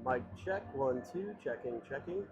Mic check, 1, 2, checking, checking.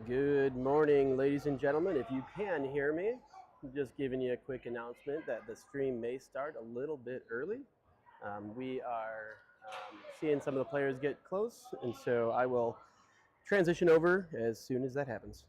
Good morning, ladies and gentlemen. If you can hear me, I'm just giving you a quick announcement that the stream may start a little bit early. We are seeing some of the players get close, and so I will transition over as soon as that happens.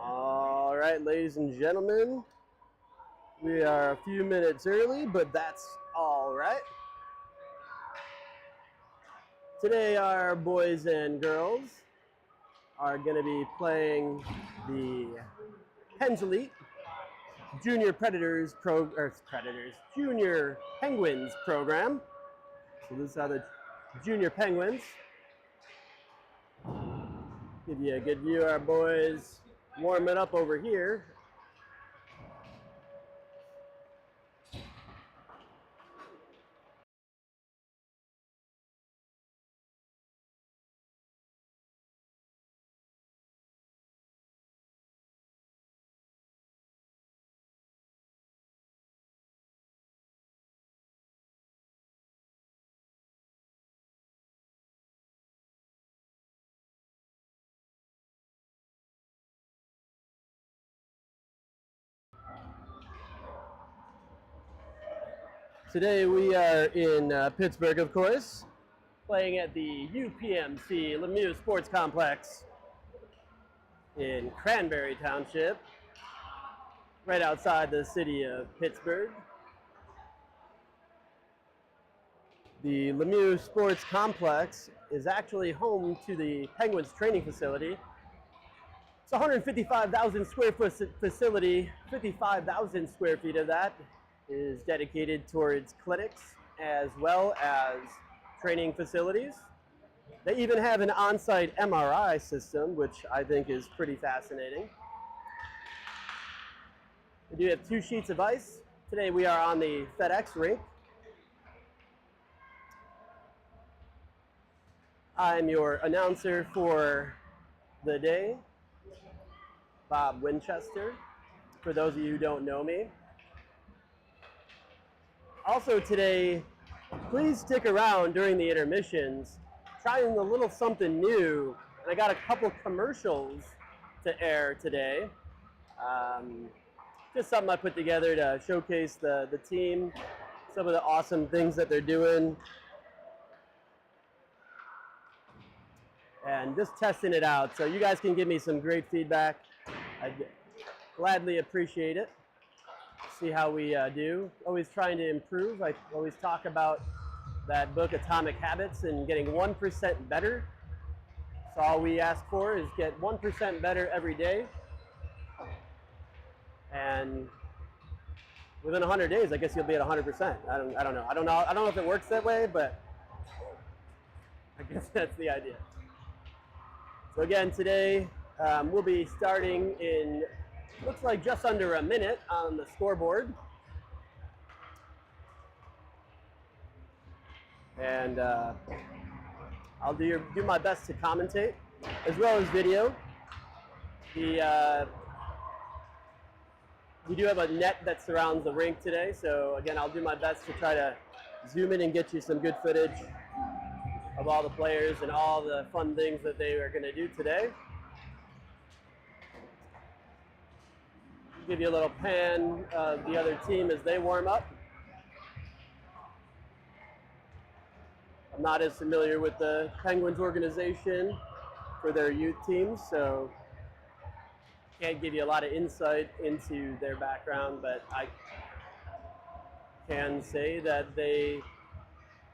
All right, ladies and gentlemen, we are a few minutes early, but that's all right. Today, our boys and girls are going to be playing the Pens Elite Junior Predators Junior Penguins program. So this is how the junior Penguins. Give you a good view of our boys warming up over here. Today we are in Pittsburgh, of course, playing at the UPMC Lemieux Sports Complex in Cranberry Township, right outside the city of Pittsburgh. The Lemieux Sports Complex is actually home to the Penguins training facility. It's a 155,000 square foot facility. 55,000 square feet of that is dedicated towards clinics as well as training facilities. They even have an on-site MRI system, which I think is pretty fascinating. We do have 2 sheets of ice. Today we are on the FedEx rink. I'm your announcer for the day, Bob Winchester, for those of you who don't know me. Also today, please stick around during the intermissions, trying a little something new. And I got a couple commercials to air today. Just something I put together to showcase the team, some of the awesome things that they're doing. And just testing it out. So you guys can give me some great feedback. I'd gladly appreciate it. See how we do. Always trying to improve. I always talk about that book, Atomic Habits, and getting 1% better. So all we ask for is get 1% better every day. And within 100 days, I guess you'll be at 100%. I don't know. I don't know if it works that way, but I guess that's the idea. So again, today we'll be starting in, looks like just under a minute on the scoreboard. And I'll do my best to commentate, as well as video. We do have a net that surrounds the rink today, so again, I'll do my best to try to zoom in and get you some good footage of all the players and all the fun things that they are going to do today. Give you a little pan of the other team as they warm up. I'm not as familiar with the Penguins organization for their youth teams, so can't give you a lot of insight into their background, but I can say that they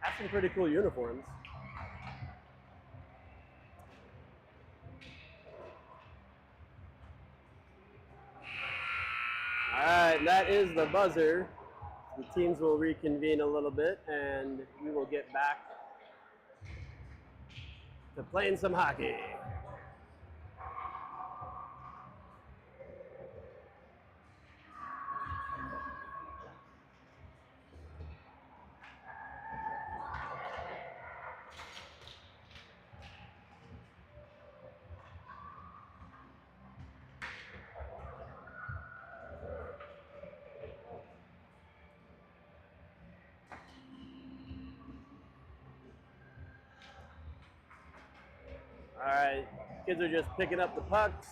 have some pretty cool uniforms. All right, that is the buzzer. The teams will reconvene a little bit, and we will get back to playing some hockey. All right, kids are just picking up the pucks.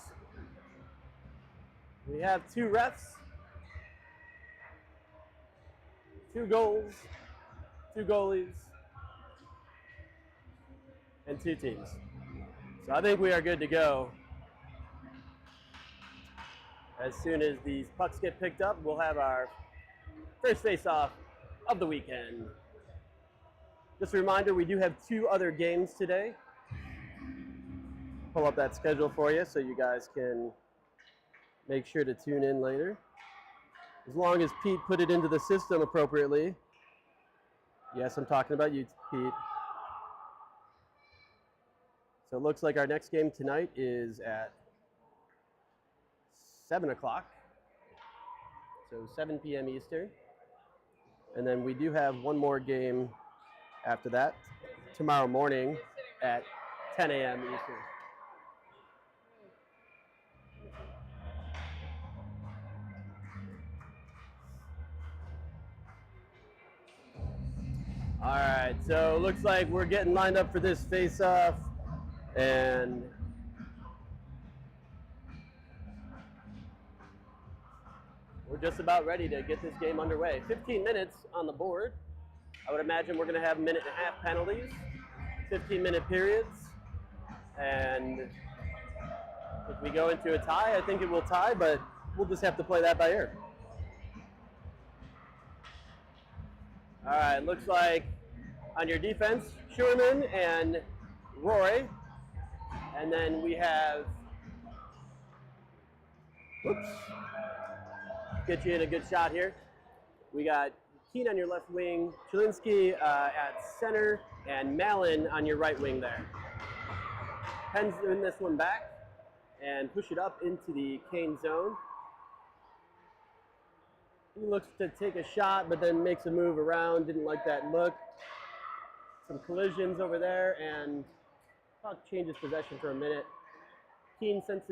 We have 2 refs, 2 goals, 2 goalies, and 2 teams. So I think we are good to go. As soon as these pucks get picked up, we'll have our first face-off of the weekend. Just a reminder, we do have 2 other games today. Pull up that schedule for you so you guys can make sure to tune in later. As long as Pete put it into the system appropriately. Yes, I'm talking about you, Pete. So it looks like our next game tonight is at 7 o'clock. So 7 p.m. Eastern. And then we do have one more game after that tomorrow morning at 10 a.m. Eastern. All right, so looks like we're getting lined up for this face-off, and we're just about ready to get this game underway. 15 minutes on the board. I would imagine we're going to have 1.5 minute penalties, 15-minute periods, and if we go into a tie, I think it will tie, but we'll just have to play that by ear. All right, looks like on your defense, Schuerman and Roy, and then we have, whoops, get you in a good shot here. We got Keen on your left wing, Chilinsky at center, and Malin on your right wing there. Penn's in this one back and push it up into the Kane zone. He looks to take a shot, but then makes a move around. Didn't like that look. Some collisions over there, and puck changes possession for a minute. Keen sends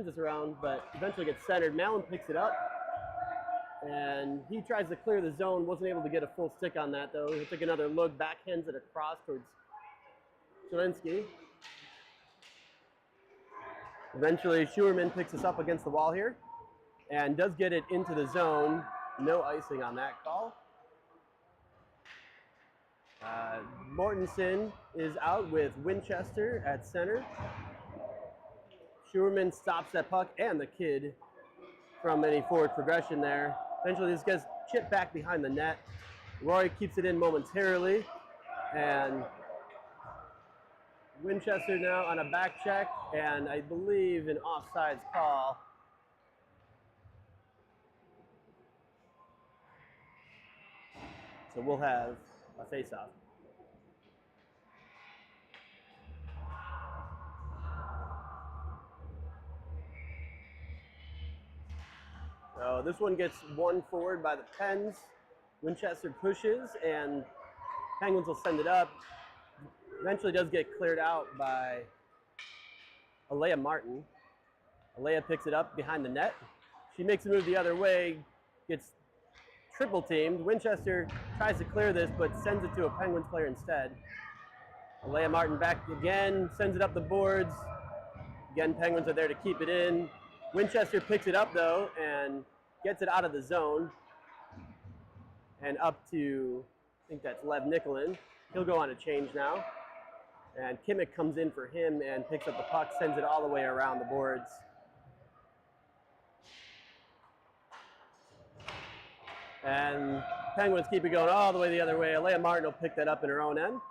us around, but eventually gets centered. Malin picks it up, and he tries to clear the zone. Wasn't able to get a full stick on that, though. He took another look, backhands it across towards Chilinsky. Eventually, Schuerman picks us up against the wall here and does get it into the zone. No icing on that call. Mortensen is out with Winchester at center. Schuerman stops that puck and the kid from any forward progression there. Eventually, this gets chipped back behind the net. Roy keeps it in momentarily, and Winchester now on a back check, and I believe an offsides call. So we'll have a face-off. So this one gets won forward by the Pens. Winchester pushes, and Penguins will send it up. Eventually does get cleared out by Alea Martin. Alea picks it up behind the net. She makes a move the other way, gets triple teamed. Winchester tries to clear this, but sends it to a Penguins player instead. Alea Martin back again, sends it up the boards. Again, Penguins are there to keep it in. Winchester picks it up, though, and gets it out of the zone and up to, I think that's Lev Nicolin. He'll go on a change now. And Kimmick comes in for him and picks up the puck, sends it all the way around the boards. And Penguins keep it going all the way the other way. Alea Martin will pick that up in her own end.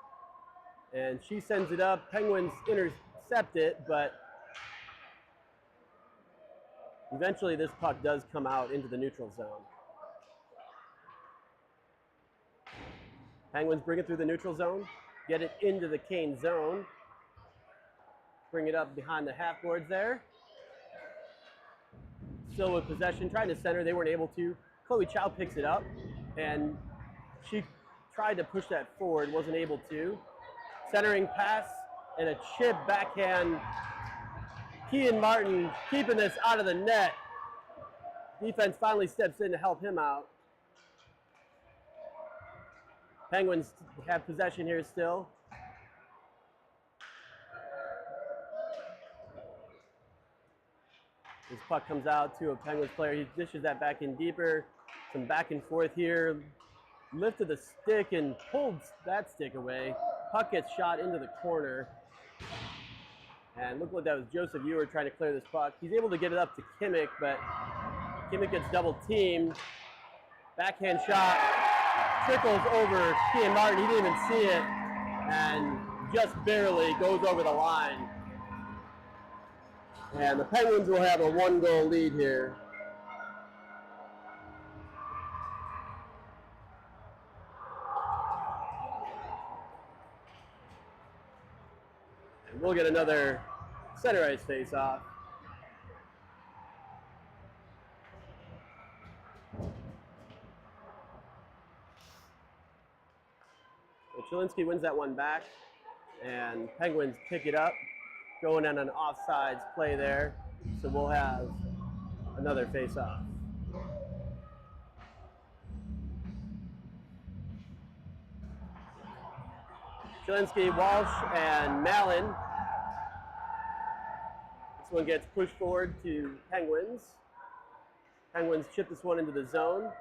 And she sends it up. Penguins intercept it, but eventually this puck does come out into the neutral zone. Penguins bring it through the neutral zone, get it into the Kane zone, bring it up behind the half boards there. Still with possession, trying to center, they weren't able to. Chloe Chow picks it up, and she tried to push that forward, wasn't able to. Centering pass and a chip backhand. Kean Martin keeping this out of the net. Defense finally steps in to help him out. Penguins have possession here still. This puck comes out to a Penguins player. He dishes that back in deeper. Some back and forth here. Lifted the stick and pulled that stick away. Puck gets shot into the corner. And look like that was Joseph Ewer trying to clear this puck. He's able to get it up to Kimmick, but Kimmick gets double teamed. Backhand shot. Trickles over Kean Martin. He didn't even see it. And just barely goes over the line. And the Penguins will have a 1-goal lead here. We'll get another center ice face-off. Chilinski wins that one back, and Penguins pick it up, going on an offsides play there, so we'll have another face-off. Chilinski, Walsh, and Mallon. This one gets pushed forward to Penguins. Penguins chip this one into the zone.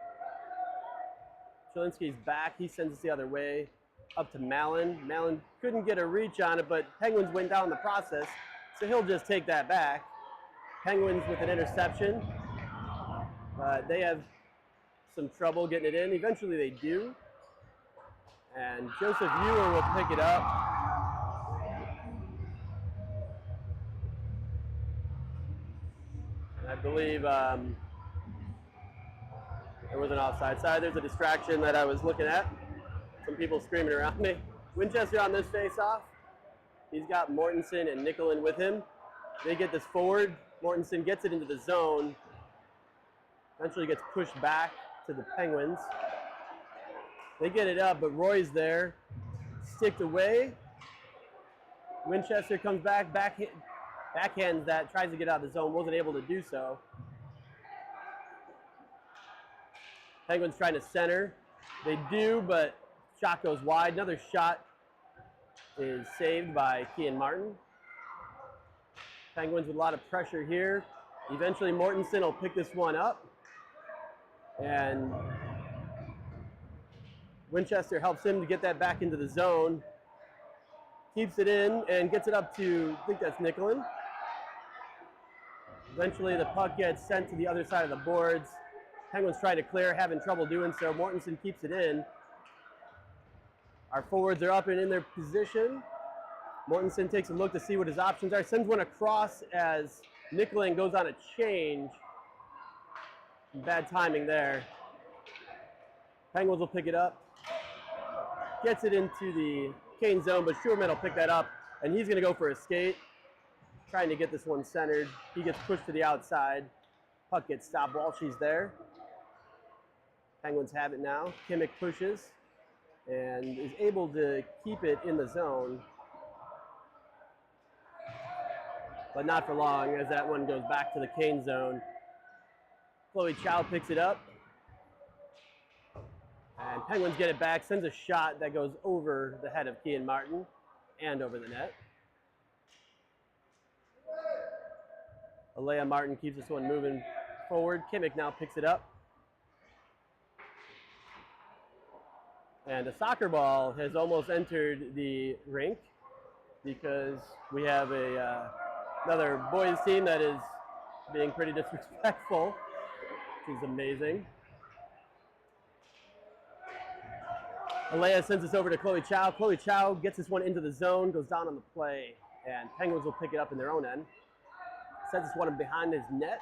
Chilinski's back, he sends it the other way, up to Mallon. Mallon couldn't get a reach on it, but Penguins went down the process, so he'll just take that back. Penguins with an interception. They have some trouble getting it in. Eventually they do. And Joseph Ewer will pick it up. I believe there was an offside side. There's a distraction that I was looking at. Some people screaming around me. Winchester on this face-off. He's got Mortensen and Nicholin with him. They get this forward. Mortensen gets it into the zone. Eventually gets pushed back to the Penguins. They get it up, but Roy's there. Sticked away. Winchester comes back, backhands that, tries to get out of the zone, wasn't able to do so. Penguins trying to center. They do, but shot goes wide. Another shot is saved by Kean Martin. Penguins with a lot of pressure here. Eventually Mortensen will pick this one up. And Winchester helps him to get that back into the zone. Keeps it in and gets it up to, I think that's Nicholin. Eventually the puck gets sent to the other side of the boards. Penguins trying to clear, having trouble doing so. Mortensen keeps it in. Our forwards are up and in their position. Mortensen takes a look to see what his options are. Sends one across as Nicholin goes on a change. Bad timing there. Penguins will pick it up. Gets it into the Kane zone, but Schuerman will pick that up, and he's going to go for a skate. Trying to get this one centered. He gets pushed to the outside. Puck gets stopped. Walshy's there. Penguins have it now. Kimmich pushes and is able to keep it in the zone. But not for long, as that one goes back to the Kane zone. Chloe Chow picks it up. And Penguins get it back, sends a shot that goes over the head of Kean Martin and over the net. Alea Martin keeps this one moving forward. Kimmich now picks it up. And a soccer ball has almost entered the rink because we have another boys team that is being pretty disrespectful, which is amazing. Alea sends this over to Chloe Chow. Chloe Chow gets this one into the zone, goes down on the play, and Penguins will pick it up in their own end. Sends this one behind his net,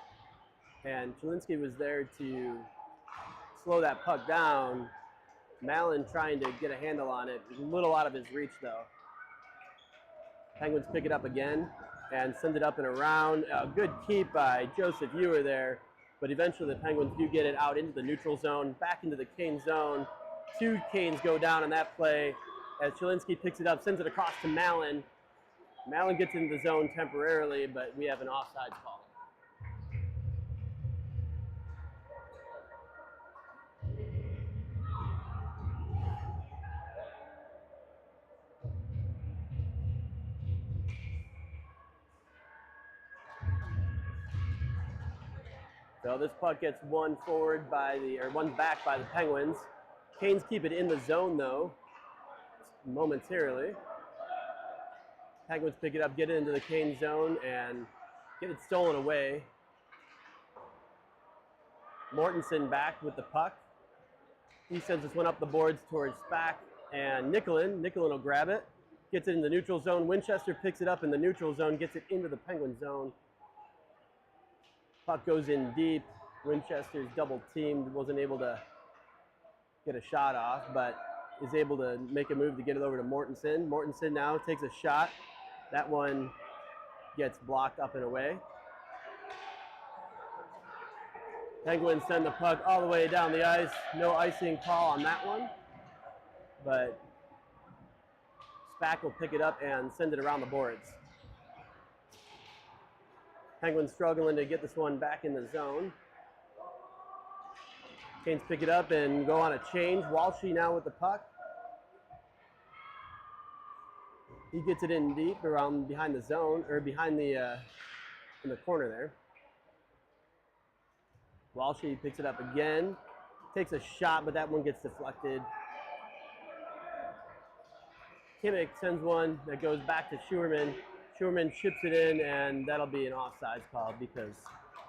and Chilinski was there to slow that puck down. Mallon trying to get a handle on it. A little out of his reach, though. Penguins pick it up again and send it up and around. A good keep by Joseph Ewer there, but eventually the Penguins do get it out into the neutral zone, back into the Kane zone. Two Canes go down on that play as Chilinski picks it up, sends it across to Mallon. Mallon gets into the zone temporarily, but we have an offsides call. So this puck gets one back by the Penguins. Canes keep it in the zone though, momentarily. Penguins pick it up, get it into the Kane zone, and get it stolen away. Mortensen back with the puck. He sends this one up the boards towards Spack and Nicholin. Nicholin will grab it, gets it in the neutral zone. Winchester picks it up in the neutral zone, gets it into the Penguin zone. Puck goes in deep. Winchester's double teamed, wasn't able to get a shot off, but is able to make a move to get it over to Mortensen. Mortensen now takes a shot, That one gets blocked up and away. Penguins send the puck all the way down the ice. No icing call on that one, but Spack will pick it up and send it around the boards. Penguins struggling to get this one back in the zone. Canes pick it up and go on a change. Walshy now with the puck. He gets it in deep around behind the zone, or behind the in the corner there. Walshy picks it up again, takes a shot, but that one gets deflected. Kimmick sends one that goes back to Schuerman. Schuerman chips it in, and that'll be an offsides call because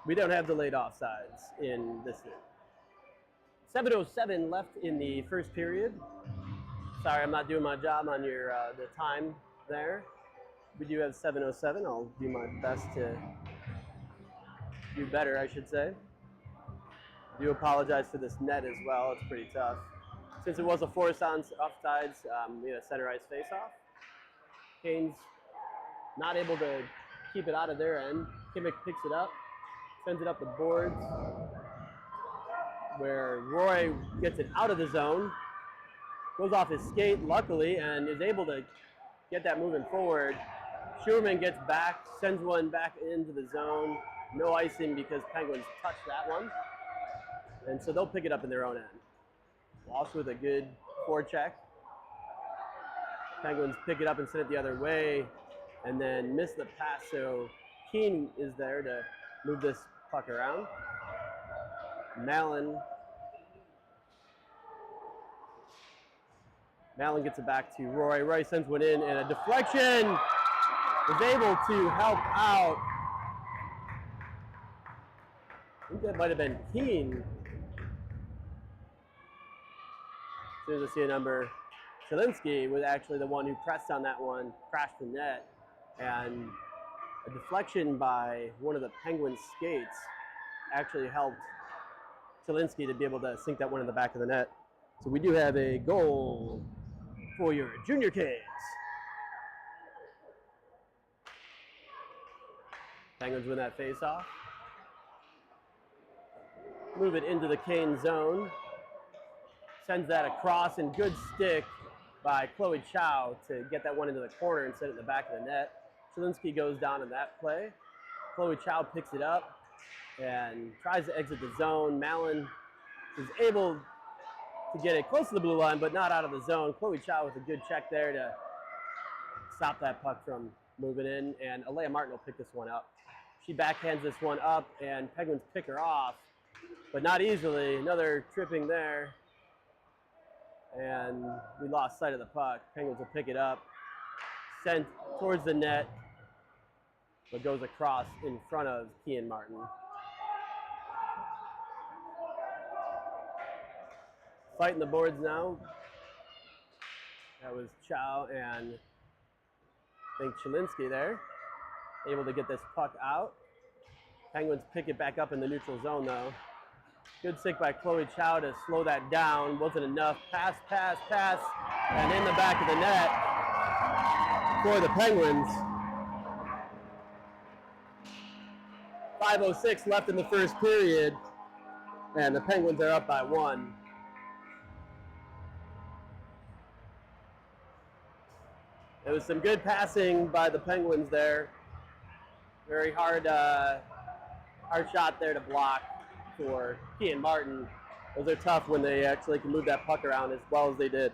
we don't have delayed offsides in this game. 7:07 left in the first period. Sorry, I'm not doing my job on your the time there. We do have 7:07. I'll do my best to do better, I should say. I do apologize for this net as well. It's pretty tough. Since it was a forced offsides, we had a center ice face-off. Canes not able to keep it out of their end. Kimmick picks it up, sends it up the boards, where Roy gets it out of the zone, goes off his skate, luckily, and is able to get that moving forward. Schuerman gets back, sends one back into the zone. No icing because Penguins touched that one. And so they'll pick it up in their own end. Walsh with a good forecheck. Penguins pick it up and send it the other way, and then miss the pass, so Keene is there to move this puck around. Mallon gets it back to Roy. Roy sends one in, and a deflection is able to help out. I think that might have been Keene. As soon as I see a number, Chelinski was actually the one who pressed on that one, crashed the net, and a deflection by one of the Penguins' skates actually helped Chelinski to be able to sink that one in the back of the net. So we do have a goal for your Junior Canes. Penguins win that face-off. Move it into the Cane zone. Sends that across, and good stick by Chloe Chow to get that one into the corner and set it in the back of the net. Chelinski goes down in that play. Chloe Chow picks it up and tries to exit the zone. Mallon is able to get it close to the blue line, but not out of the zone. Chloe Chow with a good check there to stop that puck from moving in, and Alea Martin will pick this one up. She backhands this one up, and Penguins pick her off, but not easily. Another tripping there, and we lost sight of the puck. Penguins will pick it up, sent towards the net, but goes across in front of Kean Martin. Fighting the boards now. That was Chow and I think Chelinski there. Able to get this puck out. Penguins pick it back up in the neutral zone though. Good stick by Chloe Chow to slow that down. Wasn't enough. Pass, pass, pass. And in the back of the net for the Penguins. 5:06 left in the first period. And the Penguins are up by 1. It was some good passing by the Penguins there. Very hard shot there to block for Kean Martin. Those are tough when they actually can move that puck around as well as they did.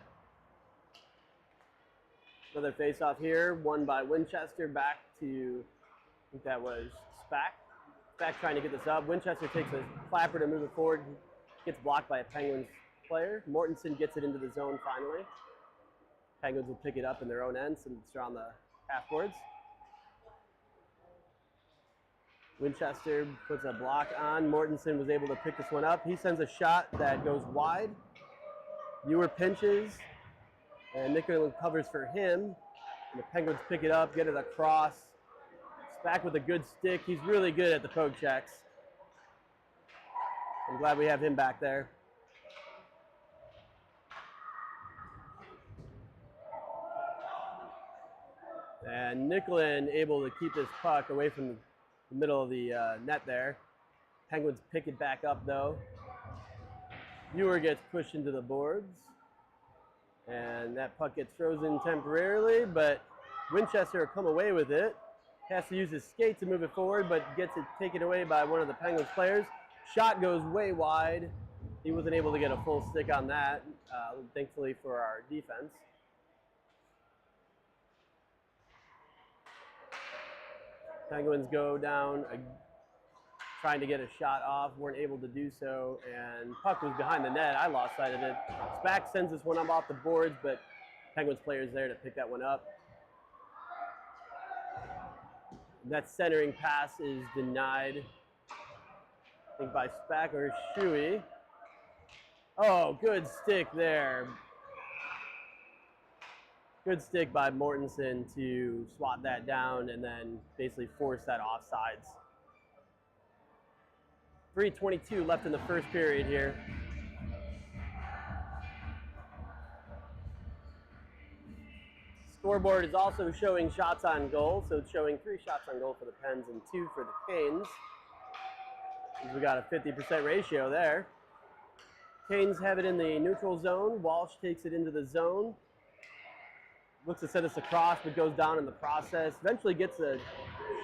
Another face-off here, won by Winchester back to, I think that was Spack. Spack trying to get this up. Winchester takes a clapper to move it forward, gets blocked by a Penguins player. Mortensen gets it into the zone finally. Penguins will pick it up in their own end since they're on the half boards. Winchester puts a block on. Mortensen was able to pick this one up. He sends a shot that goes wide. Ewer pinches, and Nicolin covers for him. And the Penguins pick it up, get it across. Spack with a good stick. He's really good at the poke checks. I'm glad we have him back there. And Nicklin able to keep this puck away from the middle of the net there. Penguins pick it back up though. Ewer gets pushed into the boards. And that puck gets frozen temporarily, but Winchester will come away with it. Has to use his skate to move it forward, but gets it taken away by one of the Penguins players. Shot goes way wide. He wasn't able to get a full stick on that, thankfully for our defense. Penguins go down, trying to get a shot off, weren't able to do so, and puck was behind the net. I lost sight of it. Spack sends this one up off the boards, but Penguins players there to pick that one up. That centering pass is denied, I think by Spack or Shuey. Oh, good stick there. Good stick by Mortensen to swat that down and then basically force that offsides. 3:22 left in the first period here. Scoreboard is also showing shots on goal, so it's showing 3 shots on goal for the Pens and 2 for the Canes. We got a 50% ratio there. Canes have it in the neutral zone. Walsh takes it into the zone. Looks to set us across, but goes down in the process. Eventually gets a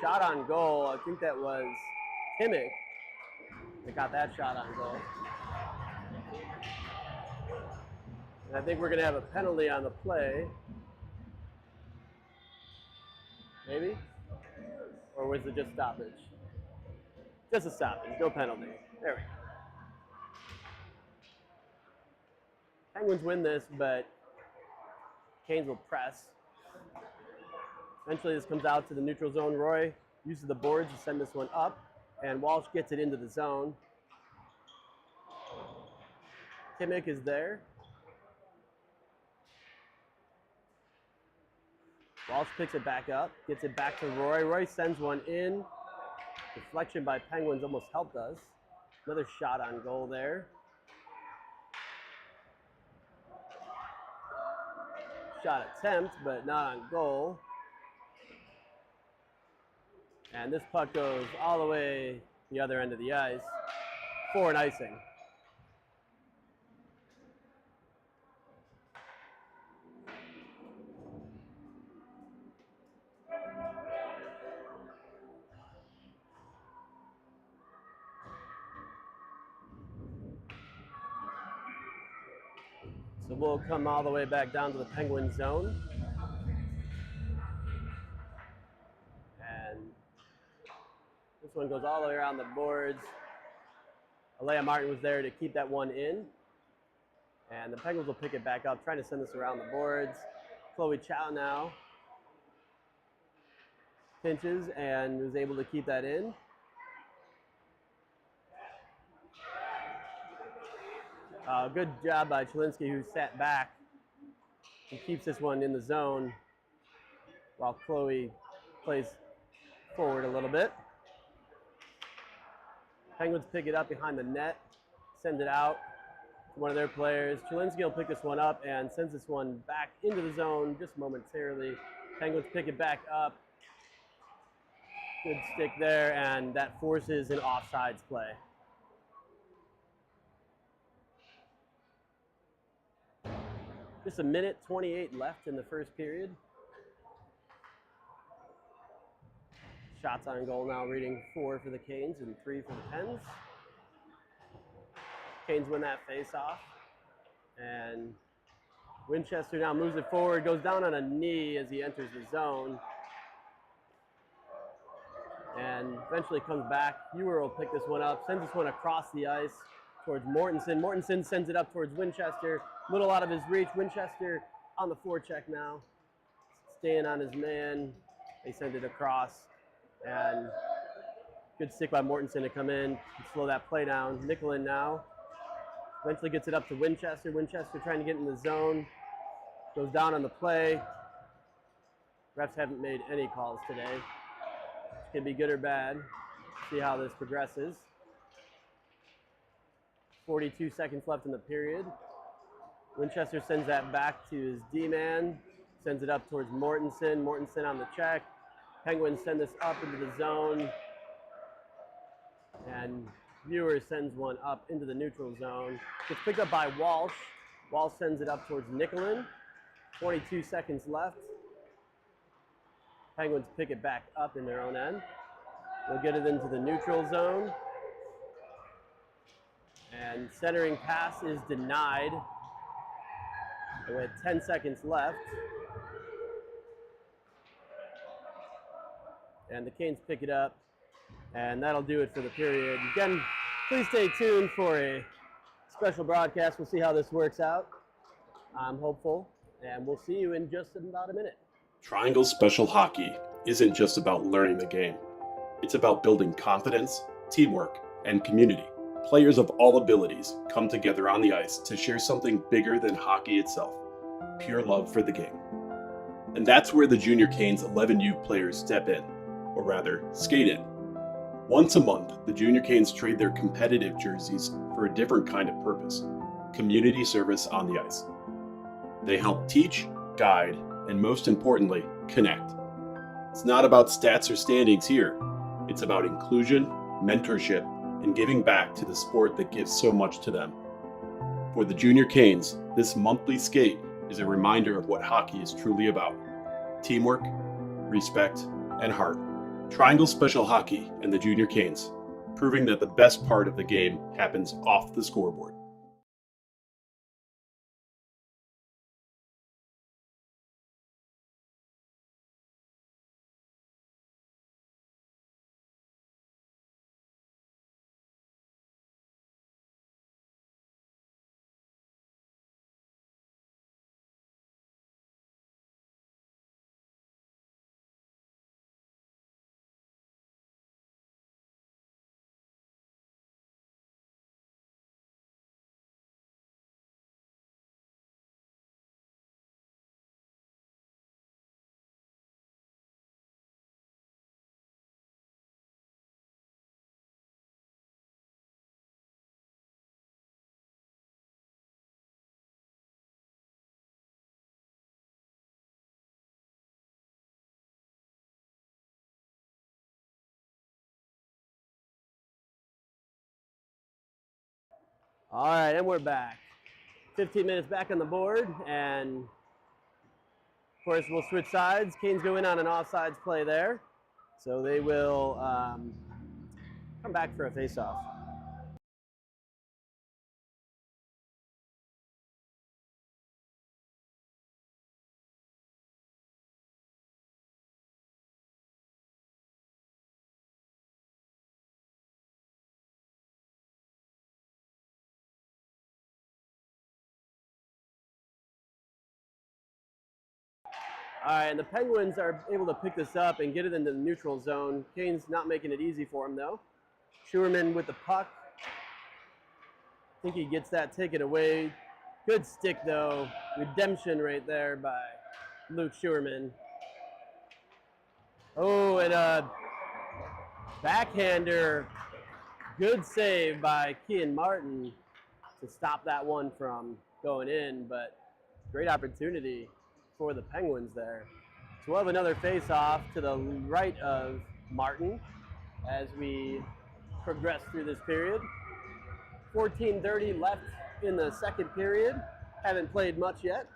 shot on goal. I think that was Kimmick that got that shot on goal. And I think we're going to have a penalty on the play. Maybe? Or was it just stoppage? Just a stoppage, no penalty. There we go. Penguins win this, but Canes will press. Eventually this comes out to the neutral zone. Roy uses the boards to send this one up, and Walsh gets it into the zone. Kimmick is there. Walsh picks it back up, gets it back to Roy. Roy sends one in. Deflection by Penguins almost helped us. Another shot on goal there. Shot attempt, but not on goal. And this puck goes all the way the other end of the ice for an icing. So we'll come all the way back down to the Penguin zone. And this one goes all the way around the boards. Alea Martin was there to keep that one in. And the Penguins will pick it back up, trying to send this around the boards. Chloe Chow now pinches and was able to keep that in. Good job by Chelinsky, who sat back. He keeps this one in the zone while Chloe plays forward a little bit. Penguins pick it up behind the net, send it out to one of their players. Chelinsky will pick this one up and sends this one back into the zone just momentarily. Penguins pick it back up. Good stick there, and that forces an offsides play. Just a minute 28 left in the first period. Shots on goal now reading 4 for the Canes and 3 for the Pens. Canes win that face-off. And Winchester now moves it forward, goes down on a knee as he enters the zone. And eventually comes back. Ewer will pick this one up, sends this one across the ice towards Mortensen. Mortensen sends it up towards Winchester. Little out of his reach. Winchester on the forecheck now. Staying on his man. They send it across. And good stick by Mortensen to come in and slow that play down. Nicklin now. Eventually gets it up to Winchester. Winchester trying to get in the zone. Goes down on the play. Refs haven't made any calls today. Which can be good or bad. See how this progresses. 42 seconds left in the period. Winchester sends that back to his D-man. Sends it up towards Mortensen. Mortensen on the check. Penguins send this up into the zone. And Viewer sends one up into the neutral zone. Gets picked up by Walsh. Walsh sends it up towards Nicolin. 22 seconds left. Penguins pick it back up in their own end. They'll get it into the neutral zone. And centering pass is denied with 10 seconds left. And the Canes pick it up. And that'll do it for the period. Again, please stay tuned for a special broadcast. We'll see how this works out. I'm hopeful. And we'll see you in just about a minute. Triangle Special Hockey isn't just about learning the game. It's about building confidence, teamwork, and community. Players of all abilities come together on the ice to share something bigger than hockey itself, pure love for the game. And that's where the Junior Canes 11U players step in, or rather, skate in. Once a month, the Junior Canes trade their competitive jerseys for a different kind of purpose, community service on the ice. They help teach, guide, and most importantly, connect. It's not about stats or standings here. It's about inclusion, mentorship, and giving back to the sport that gives so much to them. For the Junior Canes, this monthly skate is a reminder of what hockey is truly about: teamwork, respect, and heart. Triangle Special Hockey and the Junior Canes, proving that the best part of the game happens off the scoreboard. All right, and we're back. 15 minutes back on the board, and of course we'll switch sides. Canes go in on an offsides play there, so they will come back for a face-off. All right, and the Penguins are able to pick this up and get it into the neutral zone. Canes not making it easy for him, though. Schuerman with the puck. I think he gets that taken away. Good stick, though. Redemption right there by Luke Schuerman. Oh, and a backhander. Good save by Kean Martin to stop that one from going in, but great opportunity for the Penguins there. So we'll have another face-off to the right of Martin as we progress through this period. 14:30 left in the second period. Haven't played much yet.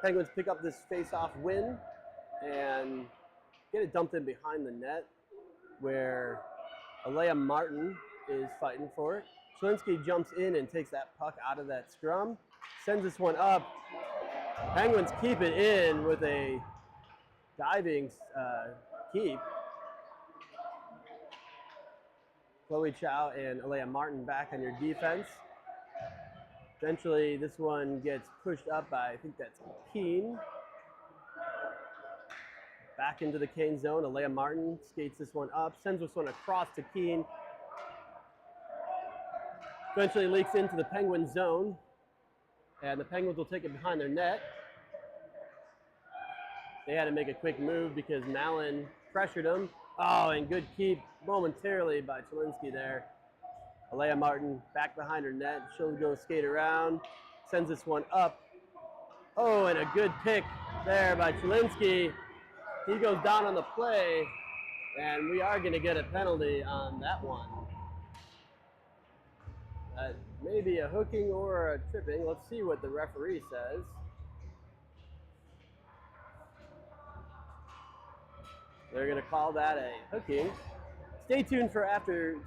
Penguins pick up this face-off win and get it dumped in behind the net where Alea Martin is fighting for it. Chelinsky jumps in and takes that puck out of that scrum, sends this one up. Penguins keep it in with a diving keep. Chloe Chow and Alea Martin back on your defense. Eventually, this one gets pushed up by, I think that's Keane. Back into the Cane zone. Alea Martin skates this one up, sends this one across to Keane. Eventually leaks into the Penguin zone, and the Penguins will take it behind their net. They had to make a quick move because Mallon pressured him. Oh, and good keep momentarily by Chelinsky there. Alea Martin back behind her net. She'll go skate around, sends this one up. Oh, and a good pick there by Chilinsky. He goes down on the play, and we are going to get a penalty on that one. That may be a hooking or a tripping. Let's see what the referee says. They're going to call that a hooking. Stay tuned for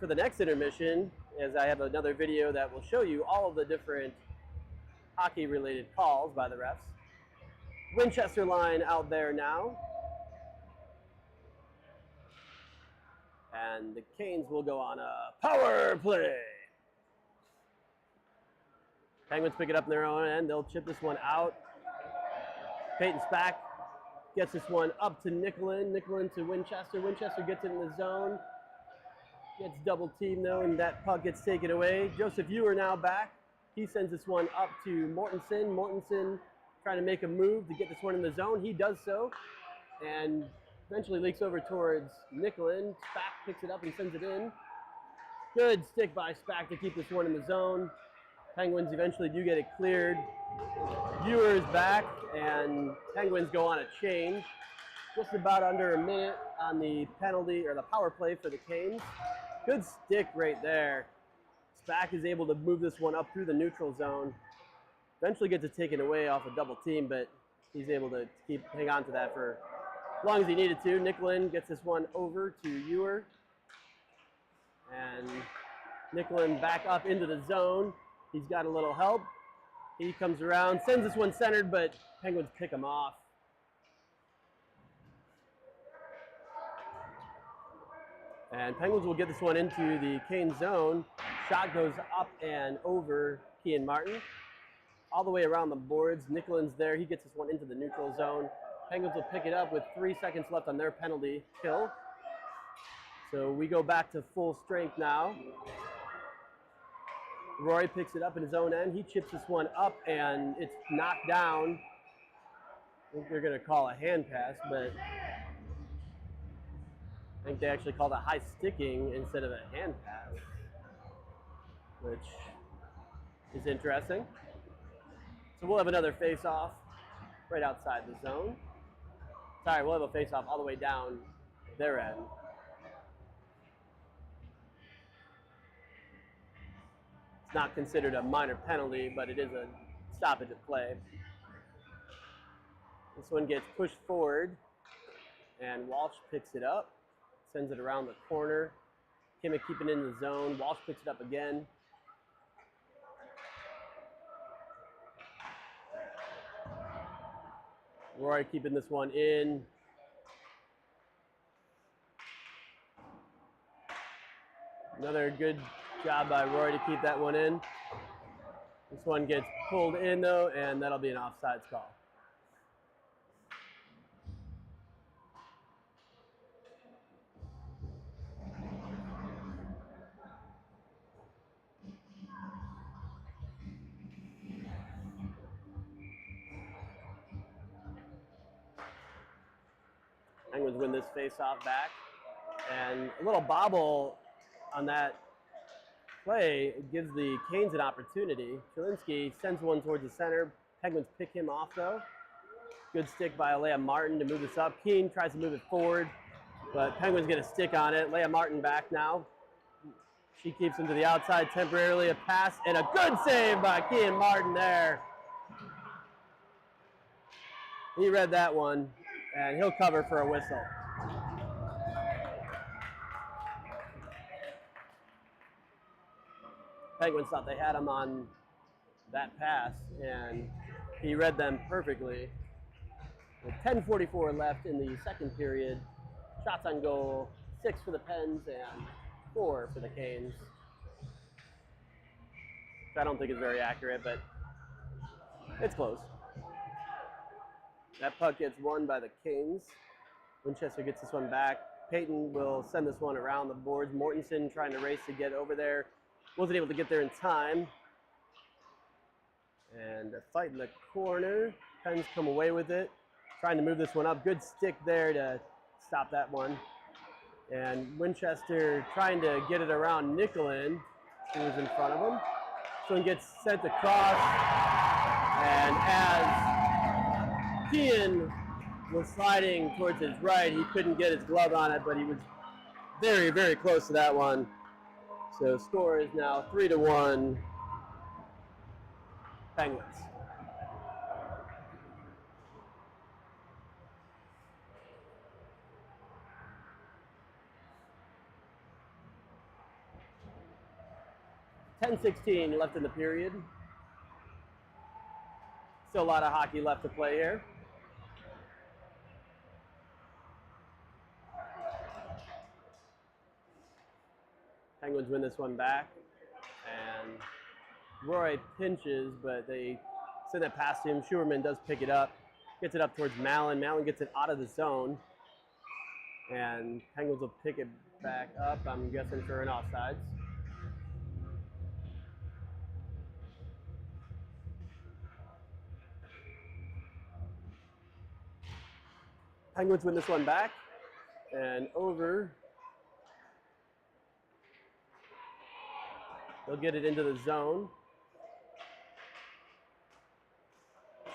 the next intermission, as I have another video that will show you all of the different hockey-related calls by the refs. Winchester line out there now. And the Canes will go on a power play. Penguins pick it up in their own end. They'll chip this one out. Peyton Spack gets this one up to Nicklin. Nicklin to Winchester. Winchester gets it in the zone. Gets double teamed though, and that puck gets taken away. Joseph Ewer now back. He sends this one up to Mortensen. Mortensen trying to make a move to get this one in the zone. He does so, and eventually leaks over towards Nicklin. Spack picks it up and sends it in. Good stick by Spack to keep this one in the zone. Penguins eventually do get it cleared. Ewer is back, and Penguins go on a change. Just about under a minute on the penalty or the power play for the Canes. Good stick right there. Spack is able to move this one up through the neutral zone. Eventually gets it taken away off a double team, but he's able to hang on to that for as long as he needed to. Nicklin gets this one over to Ewer. And Nicklin back up into the zone. He's got a little help. He comes around, sends this one centered, but Penguins pick him off. And Penguins will get this one into the Canes zone. Shot goes up and over Kean Martin. All the way around the boards. Nicklin's there. He gets this one into the neutral zone. Penguins will pick it up with 3 seconds left on their penalty kill. So we go back to full strength now. Roy picks it up in his own end. He chips this one up, and it's knocked down. I think they're going to call a hand pass, but I think they actually called a high sticking instead of a hand pass, which is interesting. So we'll have another face-off right outside the zone. Sorry, we'll have a face-off all the way down their end. It's not considered a minor penalty, but it is a stoppage of play. This one gets pushed forward, and Walsh picks it up, sends it around the corner. Kimmick keeping it in the zone. Walsh picks it up again. Roy keeping this one in. Another good job by Roy to keep that one in. This one gets pulled in though, and that'll be an offsides call. Penguins win this face-off back. And a little bobble on that play gives the Canes an opportunity. Chilinsky sends one towards the center. Penguins pick him off though. Good stick by Leah Martin to move this up. Keane tries to move it forward, but Penguins get a stick on it. Leah Martin back now. She keeps him to the outside temporarily. A pass and a good save by Kean Martin there. He read that one, and he'll cover for a whistle. Penguins thought they had him on that pass, and he read them perfectly. With 10:44 left in the second period, shots on goal, 6 for the Pens and 4 for the Canes. Which I don't think is very accurate, but it's close. That puck gets won by the Canes. Winchester gets this one back. Peyton will send this one around the boards. Mortensen trying to race to get over there. Wasn't able to get there in time. And a fight in the corner. Pens come away with it. Trying to move this one up. Good stick there to stop that one. And Winchester trying to get it around Nicklin, who was in front of him. This one gets sent across. And as Kean was sliding towards his right. He couldn't get his glove on it, but he was very, very close to that one. So score is now 3-1 Penguins. .16 left in the period. Still a lot of hockey left to play here. Penguins win this one back, and Roy pinches, but they send that past him. Schuerman does pick it up, gets it up towards Mallon. Mallon gets it out of the zone, and Penguins will pick it back up, I'm guessing for an offsides. Penguins win this one back, and over. They'll get it into the zone.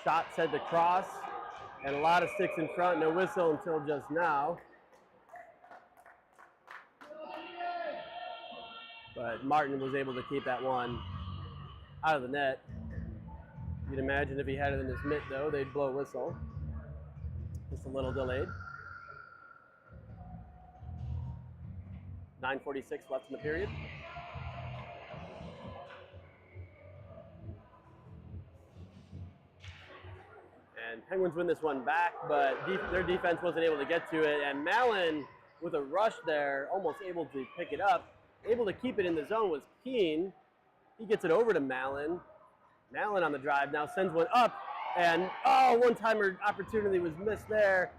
Shot sent across, and a lot of sticks in front. No whistle until just now. But Martin was able to keep that one out of the net. You'd imagine if he had it in his mitt, though, they'd blow a whistle. Just a little delayed. 9:46 left in the period. And Penguins win this one back, but their defense wasn't able to get to it. And Mallon, with a rush there, almost able to pick it up. Able to keep it in the zone was Kean. He gets it over to Mallon. Mallon on the drive now sends one up. And, one-timer opportunity was missed there.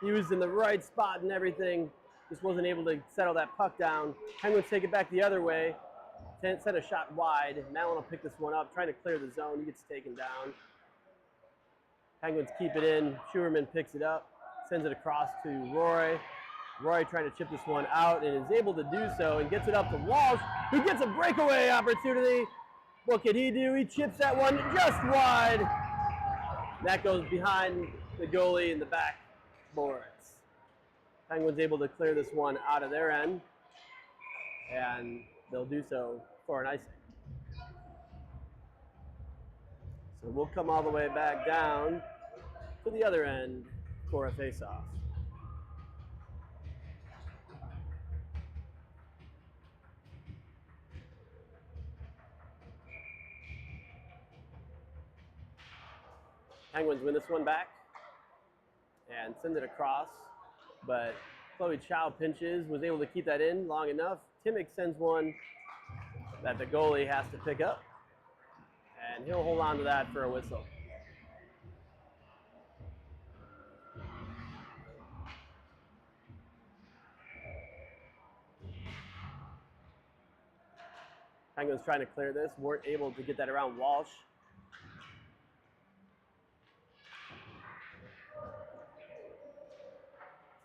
He was in the right spot and everything. Just wasn't able to settle that puck down. Penguins take it back the other way. Sent a shot wide. Mallon will pick this one up, trying to clear the zone. He gets taken down. Penguins keep it in. Schuerman picks it up, sends it across to Roy. Roy trying to chip this one out and is able to do so and gets it up to Walsh, who gets a breakaway opportunity. What can he do? He chips that one just wide. That goes behind the goalie in the back boards. Penguins able to clear this one out of their end, and they'll do so for an icing. So we'll come all the way back down to the other end for a face-off. Penguins win this one back and send it across, but Chloe Chow pinches, was able to keep that in long enough. Timmick sends one that the goalie has to pick up, and he'll hold on to that for a whistle. Penguins trying to clear this, weren't able to get that around Walsh.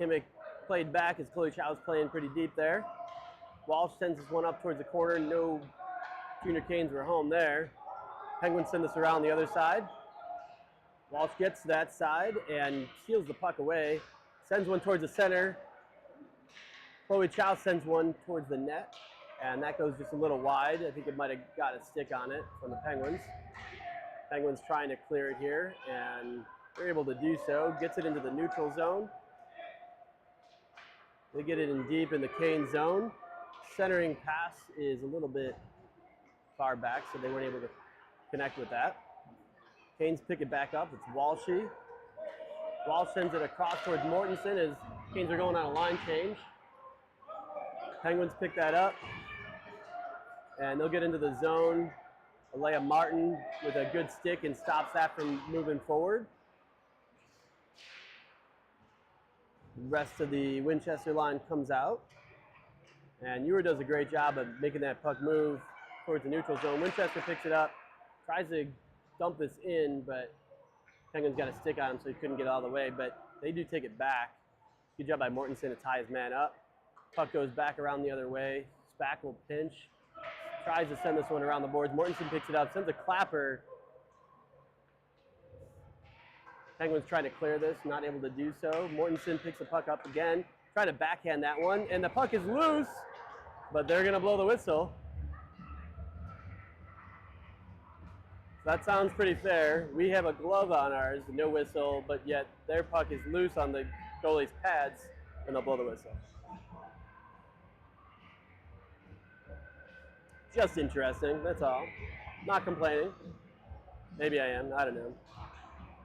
Timmick played back as Chloe Chow was playing pretty deep there. Walsh sends this one up towards the corner. No Junior Canes were home there. Penguins send this around the other side. Walsh gets to that side and steals the puck away. Sends one towards the center. Chloe Chow sends one towards the net, and that goes just a little wide. I think it might have got a stick on it from the Penguins. Penguins trying to clear it here, and they're able to do so. Gets it into the neutral zone. They get it in deep in the Cane zone. Centering pass is a little bit far back, so they weren't able to connect with that. Canes pick it back up. It's Walshy. Walsh sends it across towards Mortensen as Canes are going on a line change. Penguins pick that up, and they'll get into the zone. Alea Martin with a good stick and stops that from moving forward. The rest of the Winchester line comes out, and Ewer does a great job of making that puck move towards the neutral zone. Winchester picks it up, tries to dump this in, but Penguins got a stick on him, so he couldn't get it all the way, but they do take it back. Good job by Mortensen to tie his man up. Puck goes back around the other way. Spack will pinch, tries to send this one around the boards. Mortensen picks it up, sends a clapper Penguins trying to clear this, not able to do so. Mortensen picks the puck up again, trying to backhand that one, and the puck is loose, but they're gonna blow the whistle. So that sounds pretty fair. We have a glove on ours, no whistle, but yet their puck is loose on the goalie's pads, and they'll blow the whistle. Just interesting, that's all. Not complaining. Maybe I am, I don't know.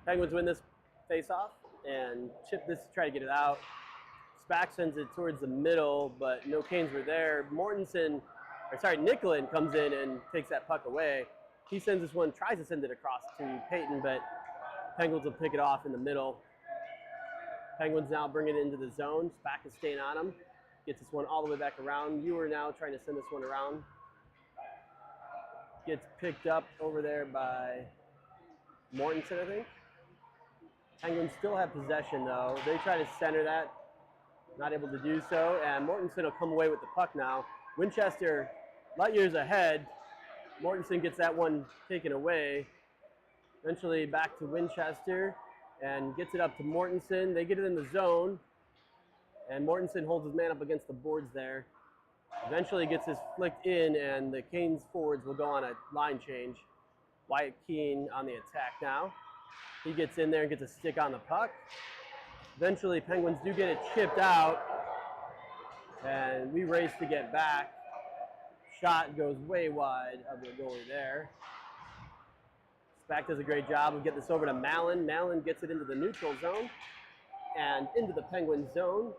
Penguins win this face-off and chip this to try to get it out. Spack sends it towards the middle, but no Canes were there. Nicklin comes in and takes that puck away. He sends this one, tries to send it across to Peyton, but Penguins will pick it off in the middle. Penguins now bring it into the zone. Spack is staying on him. Gets this one all the way back around. You are now trying to send this one around. Gets picked up over there by Mortensen, I think. Penguins still have possession, though. They try to center that. Not able to do so, and Mortensen will come away with the puck now. Winchester, light years ahead. Mortensen gets that one taken away. Eventually back to Winchester, and gets it up to Mortensen. They get it in the zone, and Mortensen holds his man up against the boards there. Eventually gets this flicked in, and the Canes forwards will go on a line change. Wyatt Keane on the attack now. He gets in there and gets a stick on the puck. Eventually, Penguins do get it chipped out, and we race to get back. Shot goes way wide of the goalie there. Spack does a great job of getting this over to Mallon. Mallon gets it into the neutral zone and into the Penguin zone.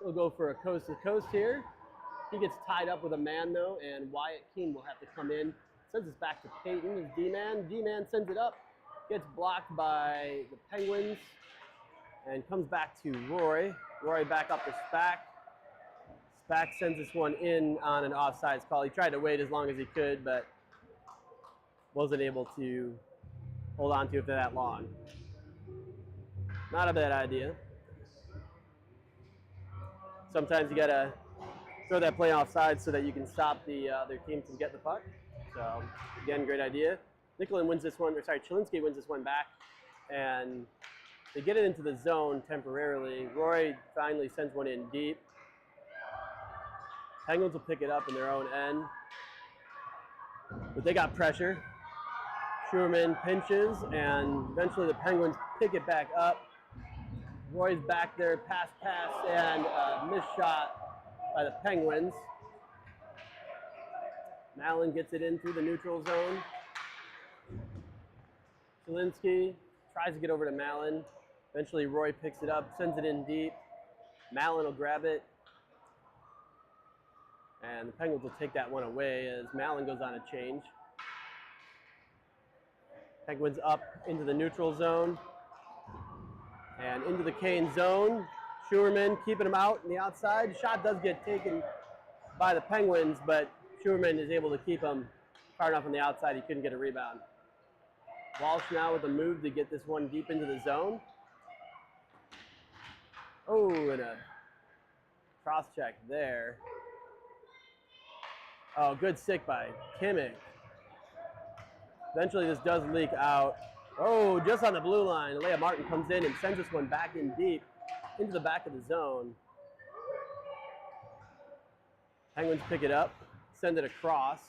He'll go for a coast-to-coast here. He gets tied up with a man, though, and Wyatt Keane will have to come in. Sends this back to Peyton, his D-man. D-man sends it up, gets blocked by the Penguins, and comes back to Roy. Roy back up to Spack. Spack sends this one in on an offsides call. He tried to wait as long as he could, but wasn't able to hold on to it for that long. Not a bad idea. Sometimes you gotta throw that play offside so that you can stop the other team from getting the puck. So again, great idea. Chilinski wins this one back, and they get it into the zone temporarily. Roy finally sends one in deep. Penguins will pick it up in their own end, but they got pressure. Schuerman pinches, and eventually the Penguins pick it back up. Roy's back there, pass, and a missed shot by the Penguins. Mallon gets it in through the neutral zone. Chilinski tries to get over to Mallon. Eventually Roy picks it up, sends it in deep. Mallon will grab it. And the Penguins will take that one away as Mallon goes on a change. Penguins up into the neutral zone. And into the Cane zone. Schuerman keeping him out on the outside. Shot does get taken by the Penguins, but Schuerman is able to keep him far enough on the outside he couldn't get a rebound. Walsh now with a move to get this one deep into the zone. Oh, and a cross check there. Oh, good stick by Kimmich. Eventually this does leak out. Oh, just on the blue line. Alea Martin comes in and sends this one back in deep into the back of the zone. Penguins pick it up, send it across,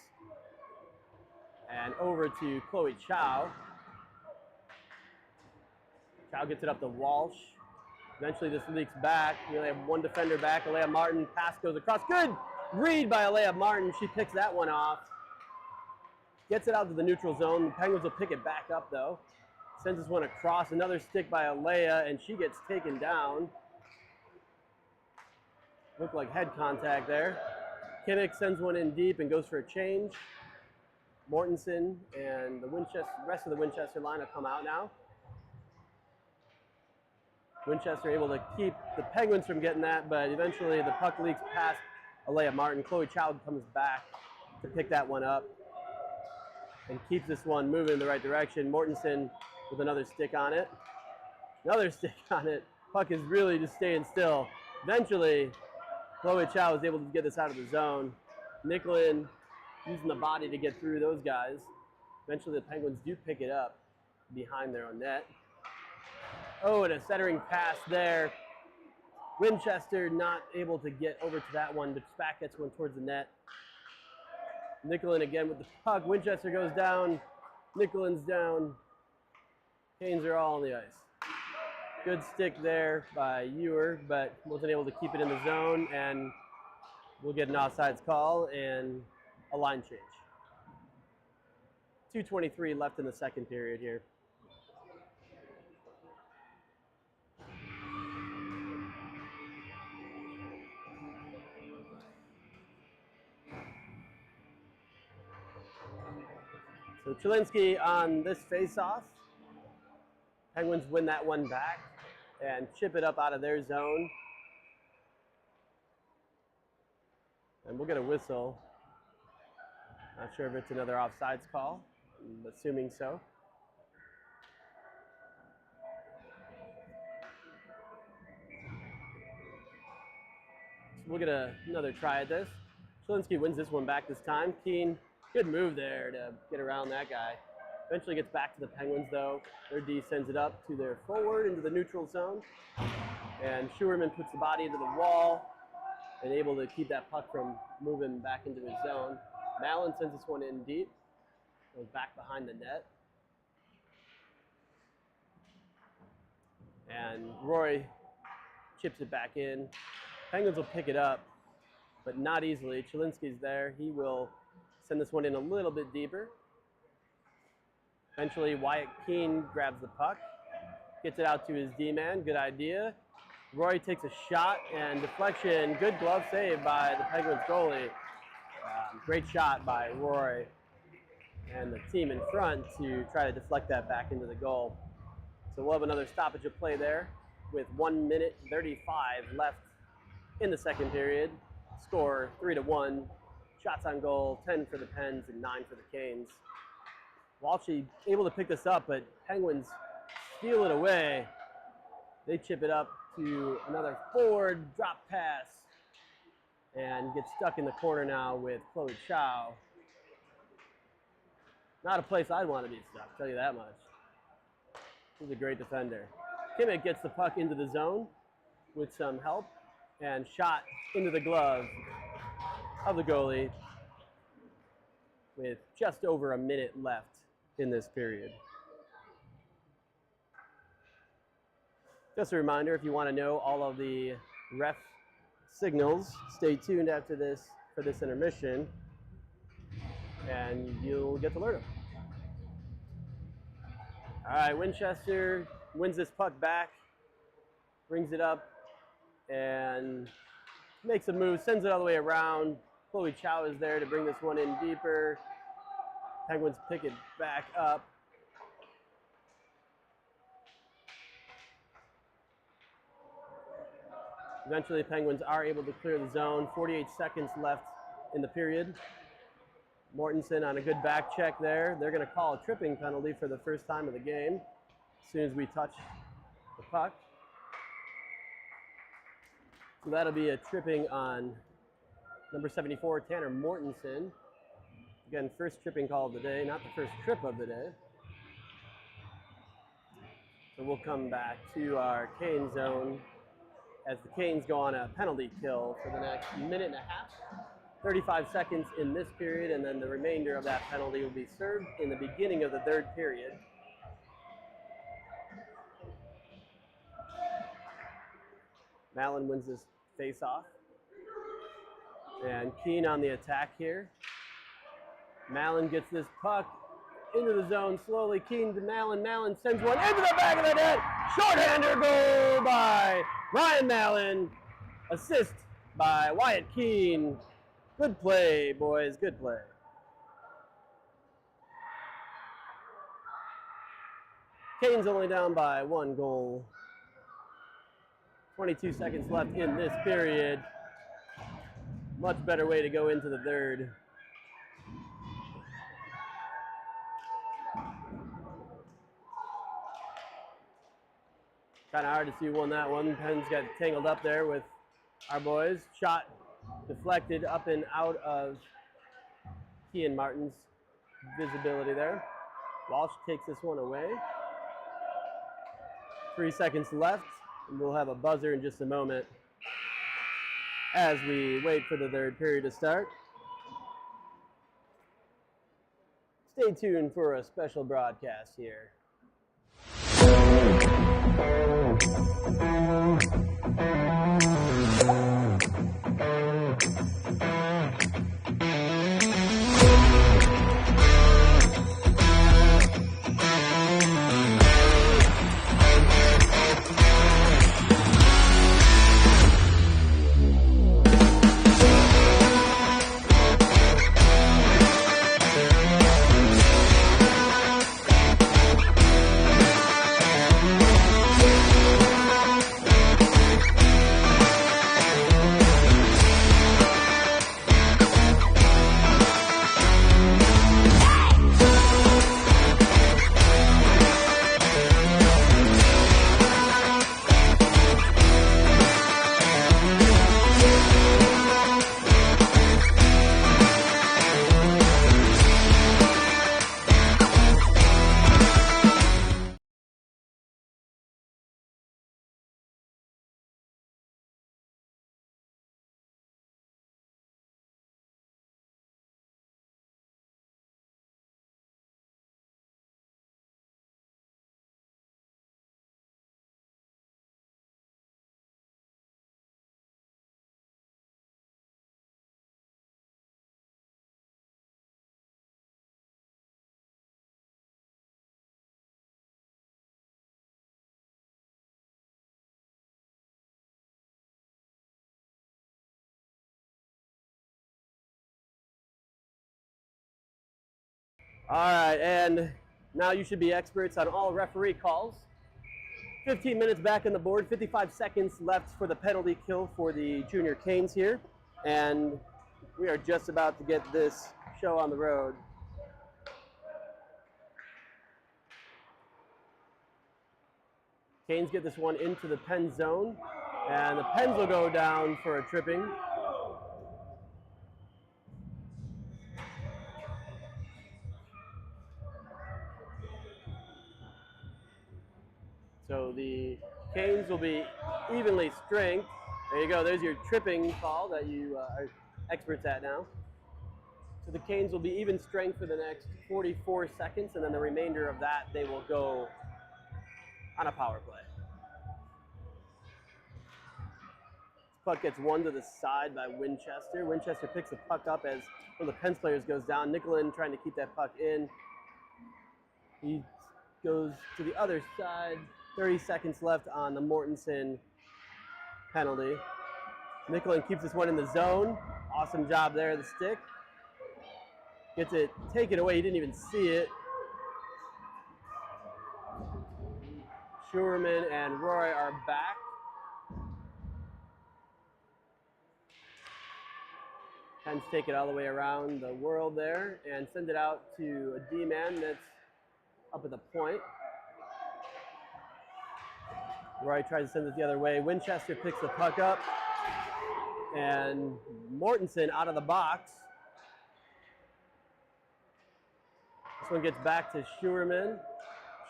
and over to Chloe Chow. Chow gets it up to Walsh. Eventually this leaks back. We only have one defender back. Alea Martin, pass goes across. Good read by Alea Martin. She picks that one off. Gets it out to the neutral zone. The Penguins will pick it back up, though. Sends this one across. Another stick by Alea, and she gets taken down. Looked like head contact there. Kimmich sends one in deep and goes for a change. Mortensen and the rest of the Winchester line will come out now. Winchester able to keep the Penguins from getting that, but eventually the puck leaks past Alea Martin. Chloe Chow comes back to pick that one up and keeps this one moving in the right direction. Mortensen with another stick on it. Another stick on it. Puck is really just staying still. Eventually, Chloe Chow is able to get this out of the zone. Nicklin using the body to get through those guys. Eventually the Penguins do pick it up behind their own net. Oh, and a centering pass there. Winchester not able to get over to that one, but Spack gets one towards the net. Nicholin again with the puck. Winchester goes down. Nicholin's down. Canes are all on the ice. Good stick there by Ewer, but wasn't able to keep it in the zone, and we'll get an offsides call and a line change. 2:23 left in the second period here. So Chilinski on this face-off. Penguins win that one back and chip it up out of their zone. And we'll get a whistle. Not sure if it's another offsides call. I'm assuming so. We'll get another try at this. Chilinski wins this one back this time. Keene, good move there to get around that guy. Eventually gets back to the Penguins though. Their D sends it up to their forward into the neutral zone. And Schuerman puts the body into the wall and able to keep that puck from moving back into his zone. Mallon sends this one in deep. Goes back behind the net. And Roy chips it back in. Penguins will pick it up, but not easily. Chilinski's there. He will send this one in a little bit deeper. Eventually, Wyatt Keene grabs the puck, gets it out to his D-man. Good idea. Roy takes a shot and deflection. Good glove save by the Penguins goalie. Great shot by Roy and the team in front to try to deflect that back into the goal. So we'll have another stoppage of play there with 1 minute 35 left in the second period. Score 3-1. Shots on goal, 10 for the Pens and 9 for the Canes. Walshy able to pick this up, but Penguins steal it away. They chip it up to another forward drop pass and get stuck in the corner now with Chloe Chow. Not a place I'd want to be stuck, I'll tell you that much. He's a great defender. Kimmich gets the puck into the zone with some help and shot into the glove of the goalie with just over a minute left in this period. Just a reminder, if you want to know all of the ref signals, stay tuned after this for this intermission, and you'll get to learn them. All right, Winchester wins this puck back, brings it up, and makes a move, sends it all the way around. Chloe Chow is there to bring this one in deeper. Penguins pick it back up. Eventually, Penguins are able to clear the zone. 48 seconds left in the period. Mortensen on a good back check there. They're going to call a tripping penalty for the first time of the game as soon as we touch the puck. So that'll be a tripping on number 74, Tanner Mortensen. Again, first tripping call of the day, not the first trip of the day. So we'll come back to our Cane zone as the Canes go on a penalty kill for the next minute and a half. 35 seconds in this period, and then the remainder of that penalty will be served in the beginning of the third period. Mallon wins this face-off. And Keene on the attack here. Mallon gets this puck into the zone slowly. Keene to Mallon. Mallon sends one into the back of the net. Shorthander goal by Ryan Mallon. Assist by Wyatt Keene. Good play, boys. Good play. Canes only down by 1 goal. 22 seconds left in this period. Much better way to go into the third. Kind of hard to see who won that one. Pens got tangled up there with our boys. Shot deflected up and out of Kean Martin's visibility there. Walsh takes this one away. 3 seconds left, and we'll have a buzzer in just a moment as we wait for the third period to start. Stay tuned for a special broadcast here. All right, and now you should be experts on all referee calls. 15 minutes back on the board, 55 seconds left for the penalty kill for the Junior Canes here. And we are just about to get this show on the road. Canes get this one into the pen zone, and the Pens will go down for a tripping. So the Canes will be evenly strength. There you go, there's your tripping call that you are experts at now. So the Canes will be even strength for the next 44 seconds, and then the remainder of that they will go on a power play. Puck gets one to the side by Winchester. Winchester picks the puck up as one of the Pens players goes down. Nicolin trying to keep that puck in. He goes to the other side. 30 seconds left on the Mortensen penalty. Nicolin keeps this one in the zone. Awesome job there, the stick. Gets it taken away, he didn't even see it. Schuerman and Roy are back. Pens take it all the way around the world there and send it out to a D-man that's up at the point. Roy tries to send it the other way. Winchester picks the puck up, and Mortensen out of the box. This one gets back to Schuerman.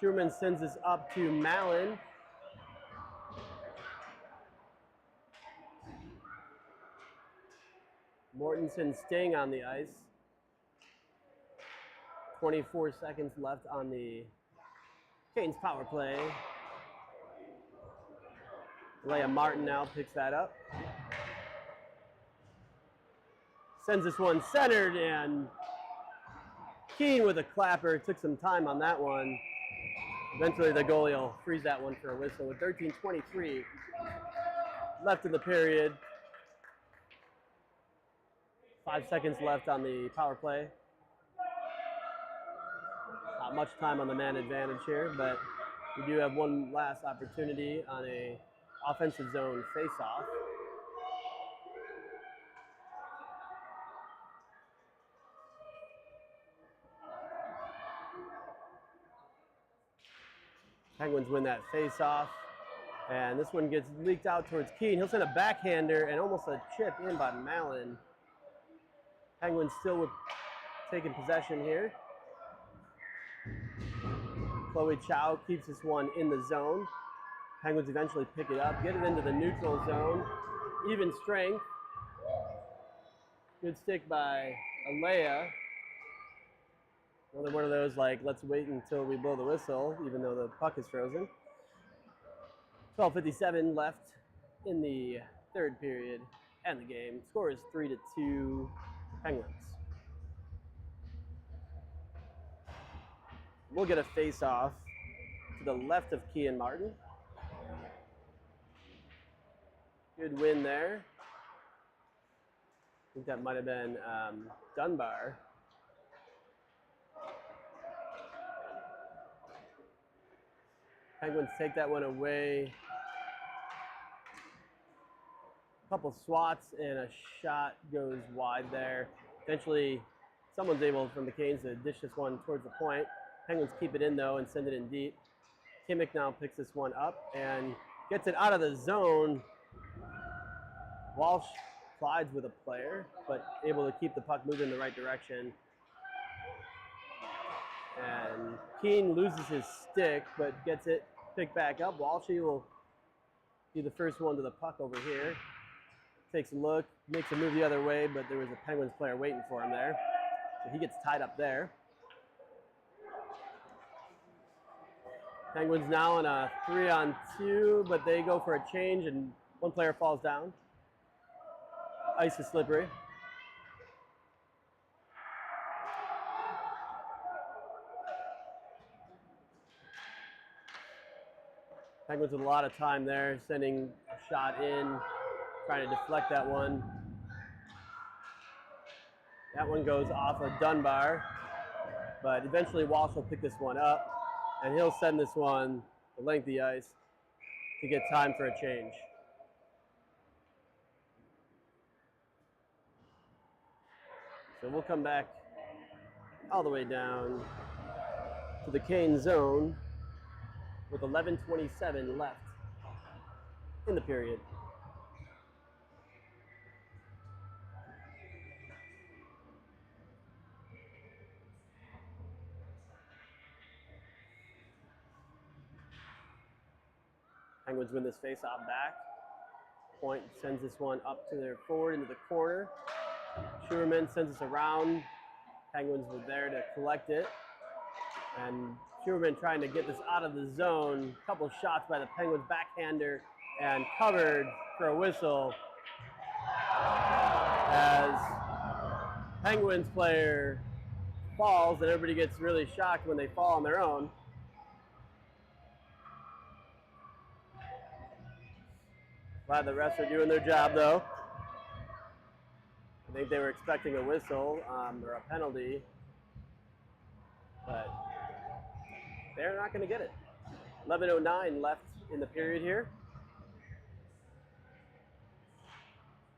Schuerman sends this up to Mallon. Mortensen staying on the ice. 24 seconds left on the Canes power play. Leia Martin now picks that up. Sends this one centered, and Keene with a clapper. Took some time on that one. Eventually the goalie will freeze that one for a whistle with 13:23 left in the period. 5 seconds left on the power play. Not much time on the man advantage here, but we do have one last opportunity on a offensive zone face-off. Penguins win that face-off, and this one gets leaked out towards Keene. He'll send a backhander and almost a chip in by Mallon. Penguins still with taking possession here. Chloe Chow keeps this one in the zone. Penguins eventually pick it up, get it into the neutral zone. Even strength. Good stick by Alea. Another one of those, like, let's wait until we blow the whistle, even though the puck is frozen. 12:57 left in the third period and the game. Score is 3-2 Penguins. We'll get a face-off to the left of Kean Martin. Good win there. I think that might have been Dunbar. Penguins take that one away. A couple swats and a shot goes wide there. Eventually, someone's able from the Canes to dish this one towards the point. Penguins keep it in though and send it in deep. Kimmick now picks this one up and gets it out of the zone. Walsh slides with a player, but able to keep the puck moving in the right direction. And Keane loses his stick, but gets it picked back up. Walshy will be the first one to the puck over here. Takes a look, makes a move the other way, but there was a Penguins player waiting for him there. So he gets tied up there. Penguins now on a 3-on-2, but they go for a change and one player falls down. Ice is slippery. Penguins with a lot of time there, sending a shot in, trying to deflect that one. That one goes off of Dunbar, but eventually Walsh will pick this one up, and he'll send this one the length of the ice to get time for a change. So we'll come back all the way down to the Kane zone with 11:27 left in the period. Penguins win this face-off back. Point sends this one up to their forward into the corner. Schuerman sends us around. Penguins were there to collect it. And Schuerman trying to get this out of the zone. A couple shots by the Penguins backhander and covered for a whistle as Penguins player falls, and everybody gets really shocked when they fall on their own. Glad the refs are doing their job though. I think they were expecting a whistle or a penalty, but they're not going to get it. 11:09 left in the period here.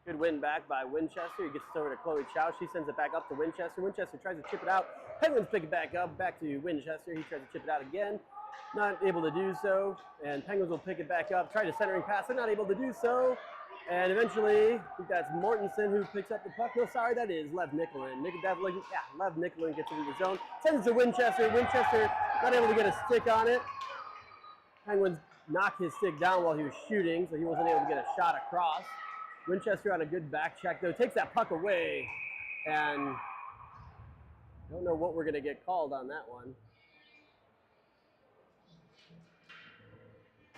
Good win back by Winchester. He gets it over to Chloe Chow. She sends it back up to Winchester. Winchester tries to chip it out. Penguins pick it back up, back to Winchester. He tries to chip it out again. Not able to do so. And Penguins will pick it back up. Try to centering pass. They're not able to do so. And eventually, I think that's Mortensen who picks up the puck. No, sorry, that is Lev Nicolin. Lev Nicolin gets into the zone. Sends it to Winchester. Winchester not able to get a stick on it. Penguins knocked his stick down while he was shooting, so he wasn't able to get a shot across. Winchester on a good back check, though, takes that puck away. And I don't know what we're going to get called on that one.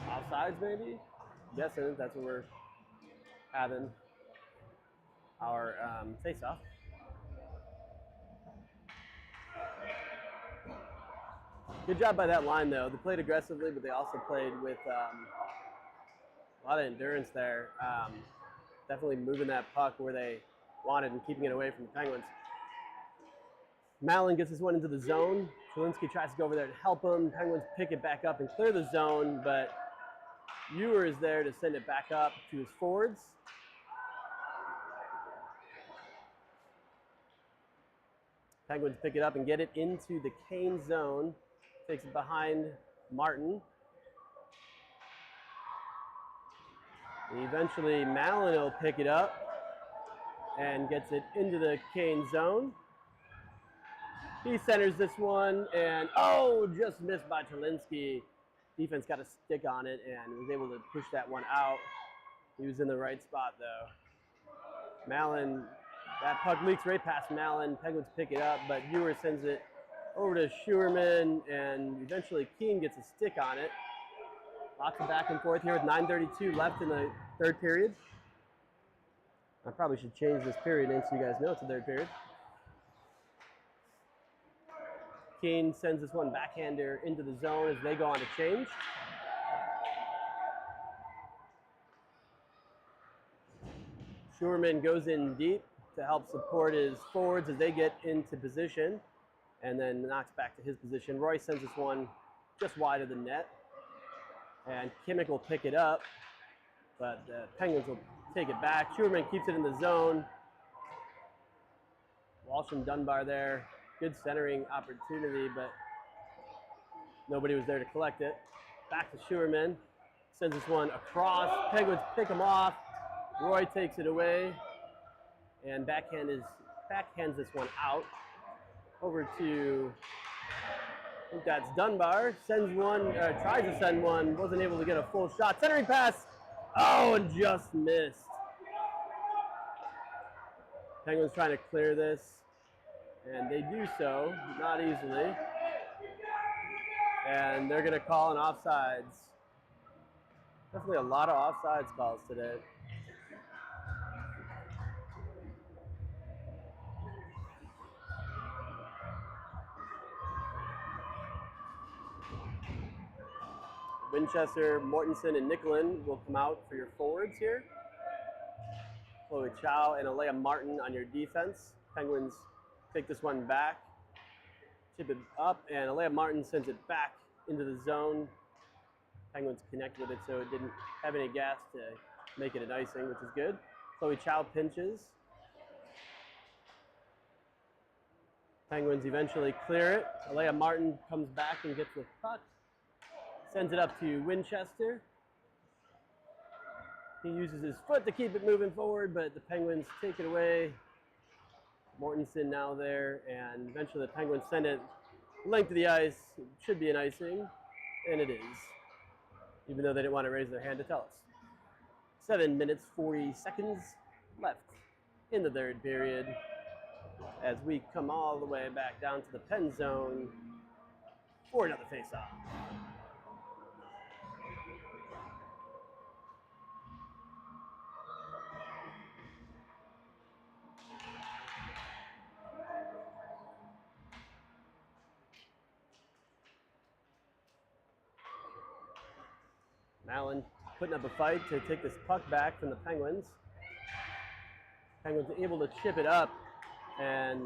Offsides, maybe? Guessing that's what we're having our face-off. Good job by that line, though. They played aggressively, but they also played with a lot of endurance there. Definitely moving that puck where they wanted and keeping it away from the Penguins. Mallon gets this one into the zone. Chelinski tries to go over there to help him. Penguins pick it back up and clear the zone, but Ewer is there to send it back up to his forwards. Penguins pick it up and get it into the Kane zone. Takes it behind Martin. And eventually Mallon will pick it up and gets it into the Kane zone. He centers this one and, oh, just missed by Chelinski. Defense got a stick on it and was able to push that one out. He was in the right spot though. Mallon, that puck leaks right past Mallon. Penguins pick it up, but Ewer sends it over to Schuerman, and eventually Keene gets a stick on it. Lots of back and forth here with 9:32 left in the third period. I probably should change this period name so you guys know it's the third period. Keene sends this one backhander into the zone as they go on to change. Schuerman goes in deep to help support his forwards as they get into position, and then knocks back to his position. Roy sends this one just wide of the net, and Kimmick will pick it up, but the Penguins will take it back. Schuerman keeps it in the zone. Walsh and Dunbar there. Good centering opportunity, but nobody was there to collect it. Back to Schuerman. Sends this one across. Penguins pick him off. Roy takes it away and backhands this one out over to, I think that's Dunbar. Sends one, tries to send one, wasn't able to get a full shot. Centering pass. Oh, and just missed. Penguins trying to clear this, and they do so, not easily. And they're going to call an offsides. Definitely a lot of offsides calls today. Winchester, Mortensen, and Nicklin will come out for your forwards here. Chloe Chow and Alea Martin on your defense. Penguins take this one back, chip it up, and Alea Martin sends it back into the zone. Penguins connect with it, so it didn't have any gas to make it an icing, which is good. Chloe Chow pinches. Penguins eventually clear it. Alea Martin comes back and gets the puck. Sends it up to Winchester. He uses his foot to keep it moving forward, but the Penguins take it away. Mortensen now there, and eventually the Penguins send it length of the ice. It should be an icing, and it is, even though they didn't want to raise their hand to tell us. 7 minutes, 40 seconds left in the third period as we come all the way back down to the pen zone for another face-off. Mallon putting up a fight to take this puck back from the Penguins. Penguins able to chip it up, and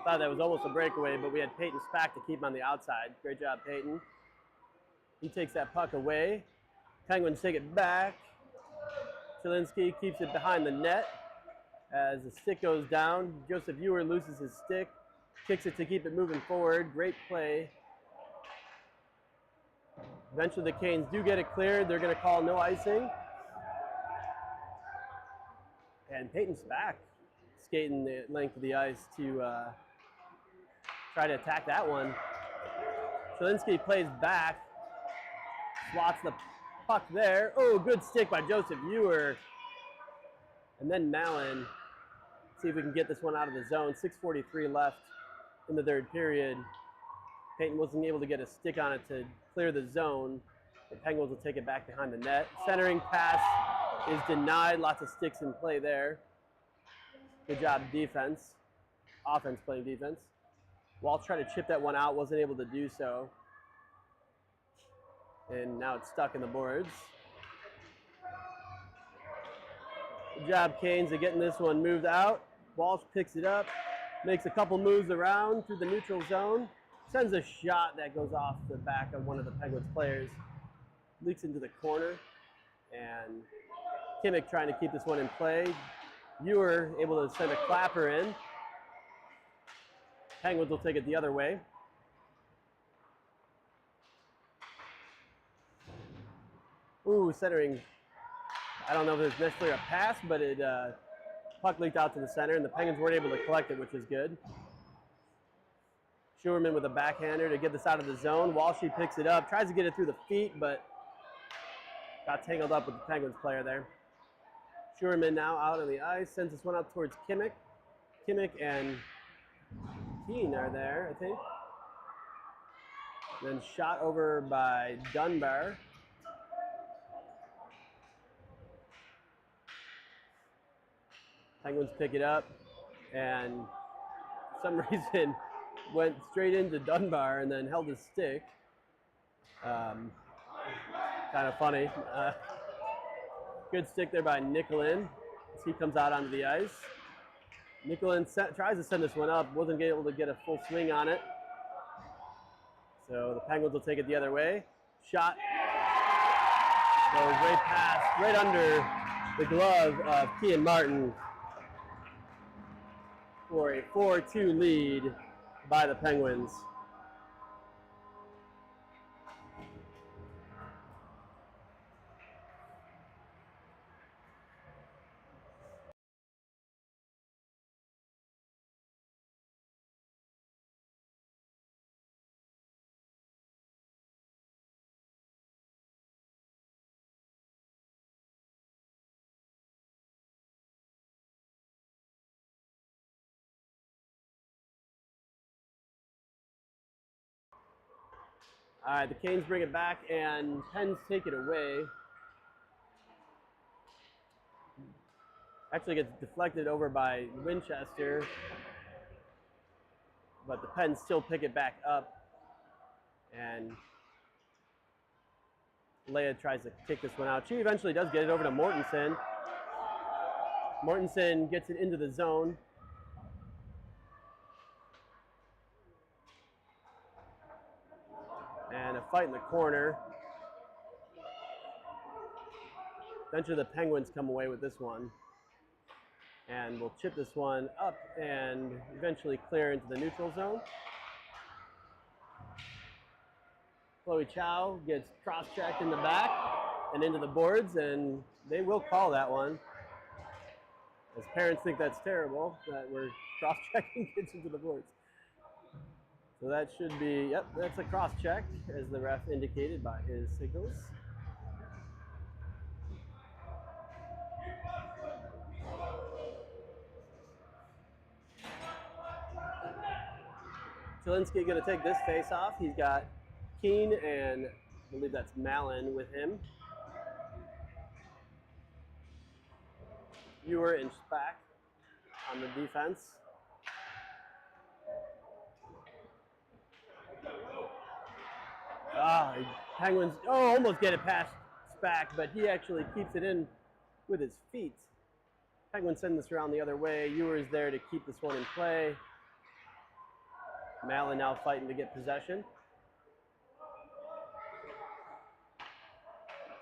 thought that was almost a breakaway, but we had Peyton Spack to keep him on the outside. Great job, Peyton. He takes that puck away. Penguins take it back. Chelinski keeps it behind the net as the stick goes down. Joseph Ewer loses his stick, kicks it to keep it moving forward. Great play. Eventually the Canes do get it cleared. They're going to call no icing. And Peyton Spack skating the length of the ice to try to attack that one. Chelinski plays back, swats the puck there. Oh, good stick by Joseph Ewer. And then Mallon. See if we can get this one out of the zone. 6:43 left in the third period. Peyton wasn't able to get a stick on it to clear the zone. The Penguins will take it back behind the net. Centering pass is denied. Lots of sticks in play there. Good job defense. Offense playing defense. Walsh tried to chip that one out, wasn't able to do so. And now it's stuck in the boards. Good job, Canes, of getting this one moved out. Walsh picks it up, makes a couple moves around through the neutral zone. Sends a shot that goes off the back of one of the Penguins players. Leaks into the corner. And Kimmick trying to keep this one in play. Ewer able to send a clapper in. Penguins will take it the other way. Ooh, centering. I don't know if it's necessarily a pass, but it puck leaked out to the center, and the Penguins weren't able to collect it, which is good. Schuerman with a backhander to get this out of the zone. Walshy picks it up, tries to get it through the feet, but got tangled up with the Penguins player there. Schuerman now out on the ice, sends this one out towards Kimmick. Kimmick and Keene are there, I think. Then shot over by Dunbar. Penguins pick it up, and for some reason went straight into Dunbar and then held his stick. Kind of funny. Good stick there by Nicolin as he comes out onto the ice. Nicolin tries to send this one up, wasn't able to get a full swing on it. So the Penguins will take it the other way. Shot goes right past, right under the glove of Kean Martin for a 4-2 lead by the Penguins. All right, the Canes bring it back, and Pens take it away. Actually gets deflected over by Winchester, but the Pens still pick it back up, and Leia tries to kick this one out. She eventually does get it over to Mortensen. Mortensen gets it into the zone. And a fight in the corner. Eventually the Penguins come away with this one. And we'll chip this one up and eventually clear into the neutral zone. Chloe Chow gets cross-checked in the back and into the boards, and they will call that one. As parents think that's terrible, that we're cross-checking kids into the boards. So that should be, yep, that's a cross-check, as the ref indicated by his signals. Jelinski going to take this face off. He's got Keene and I believe that's Mallon with him. Ewer and Spack on the defense. Penguins, almost get it past Spack, but he actually keeps it in with his feet. Penguins send this around the other way. Ewer is there to keep this one in play. Mallon now fighting to get possession.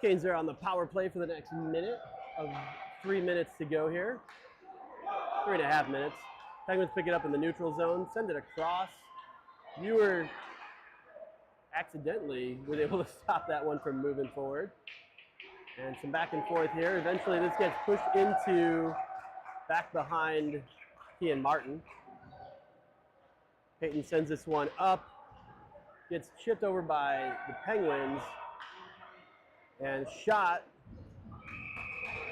Canes are on the power play for the next minute of 3 minutes to go here. 3.5 minutes. Penguins pick it up in the neutral zone, send it across. Ewer accidentally was able to stop that one from moving forward. And some back and forth here. Eventually this gets pushed into back behind Kean Martin. Peyton sends this one up, gets chipped over by the Penguins, and shot.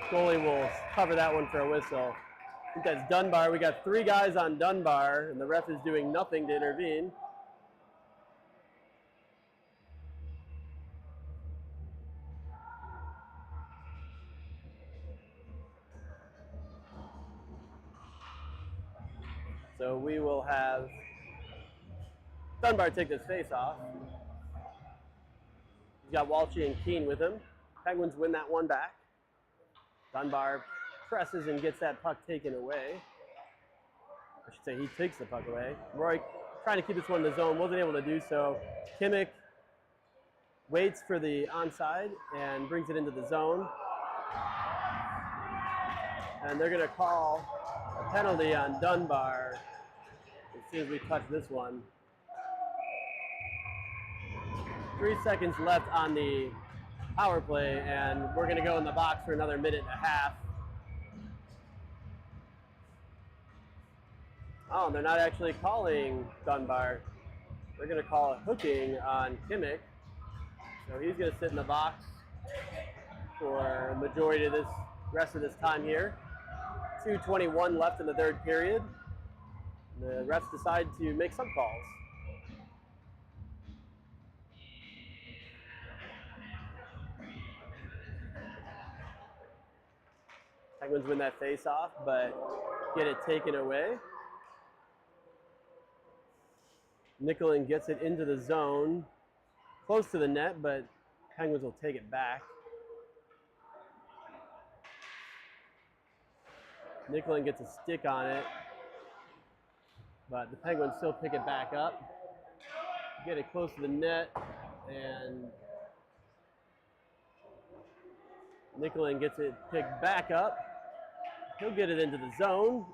Goalie will cover that one for a whistle. I think that's Dunbar. We got 3 guys on Dunbar, and the ref is doing nothing to intervene. So we will have Dunbar take this face off. He's got Walshy and Keene with him. Penguins win that one back. Dunbar presses and gets that puck taken away. I should say he takes the puck away. Roy trying to keep this one in the zone, wasn't able to do so. Kimmick waits for the onside and brings it into the zone. And they're going to call a penalty on Dunbar as soon as we touch this one. 3 seconds left on the power play, and we're going to go in the box for another 1.5 minutes. Oh, they're not actually calling Dunbar. We're going to call it hooking on Kimmich. So he's going to sit in the box for the majority of this rest of this time here. 2:21 left in the third period. The refs decide to make some calls. Penguins win that face-off, but get it taken away. Nicholin gets it into the zone, close to the net, but Penguins will take it back. Nicholin gets a stick on it, but the Penguins still pick it back up. Get it close to the net, and Nicholin gets it picked back up. He'll get it into the zone.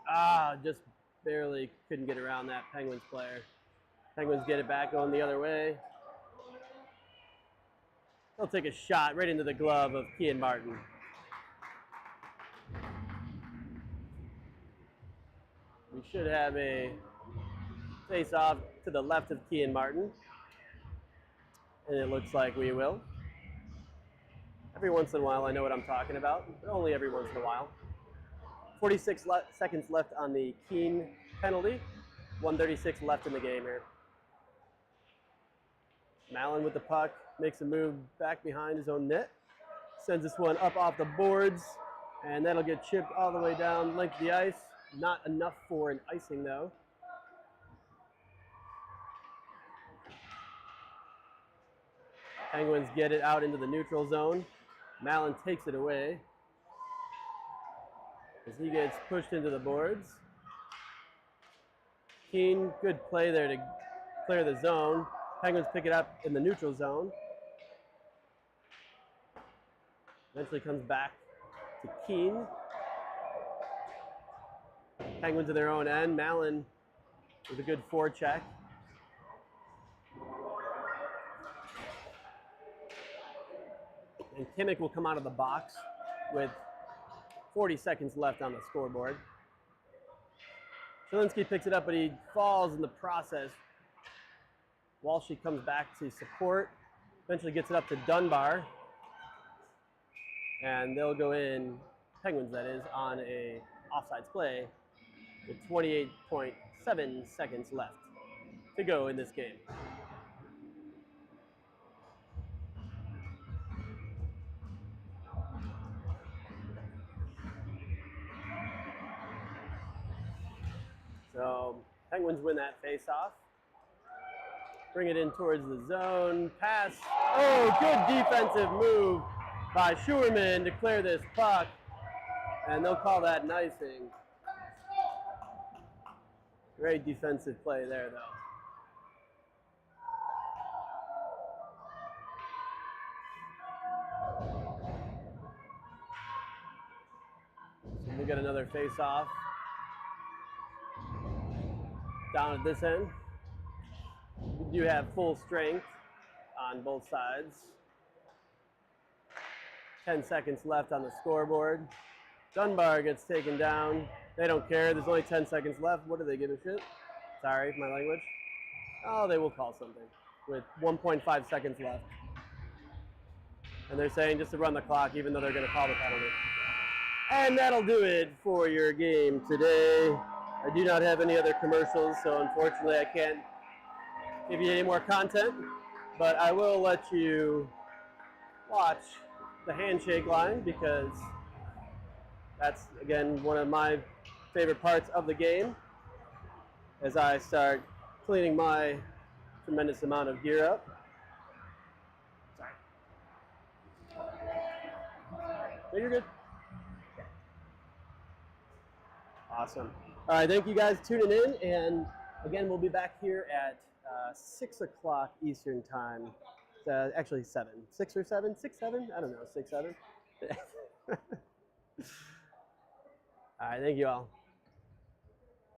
Just barely couldn't get around that Penguins player. Penguins get it back going the other way. He'll take a shot right into the glove of Kian Martin. We should have a face-off to the left of Kian Martin. And it looks like we will. Every once in a while I know what I'm talking about, but only every once in a while. 46 seconds left on the Keene penalty. 1:36 left in the game here. Mallon with the puck, makes a move back behind his own net. Sends this one up off the boards, and that'll get chipped all the way down length of the ice. Not enough for an icing though. Penguins get it out into the neutral zone. Mallon takes it away as he gets pushed into the boards. Keene, good play there to clear the zone. Penguins pick it up in the neutral zone. Eventually comes back to Keene. Penguins in their own end. Mallon with a good forecheck. And Kimmich will come out of the box with 40 seconds left on the scoreboard. Zielinski picks it up, but he falls in the process. Walshy comes back to support. Eventually gets it up to Dunbar. And they'll go in, Penguins that is, on a offsides play with 28.7 seconds left to go in this game. So Penguins win that face-off. Bring it in towards the zone. Pass. Oh, good defensive move by Schuerman to clear this puck. And they'll call that an icing. Great defensive play there, though. So we get another face-off. Down at this end. We do have full strength on both sides. 10 seconds left on the scoreboard. Dunbar gets taken down. They don't care. There's only 10 seconds left. What do they give a shit? Sorry, my language. Oh, they will call something with 1.5 seconds left. And they're saying just to run the clock, even though they're going to call the penalty. And that'll do it for your game today. I do not have any other commercials, so unfortunately I can't give you any more content, but I will let you watch the handshake line because that's, again, one of my favorite parts of the game as I start cleaning my tremendous amount of gear up. Sorry. No, you're good. Awesome. All right, thank you guys for tuning in, and again, we'll be back here at 6 o'clock Eastern time. Actually 7. 6 or 7? 6, 7? I don't know, 6, 7? All right, thank you all.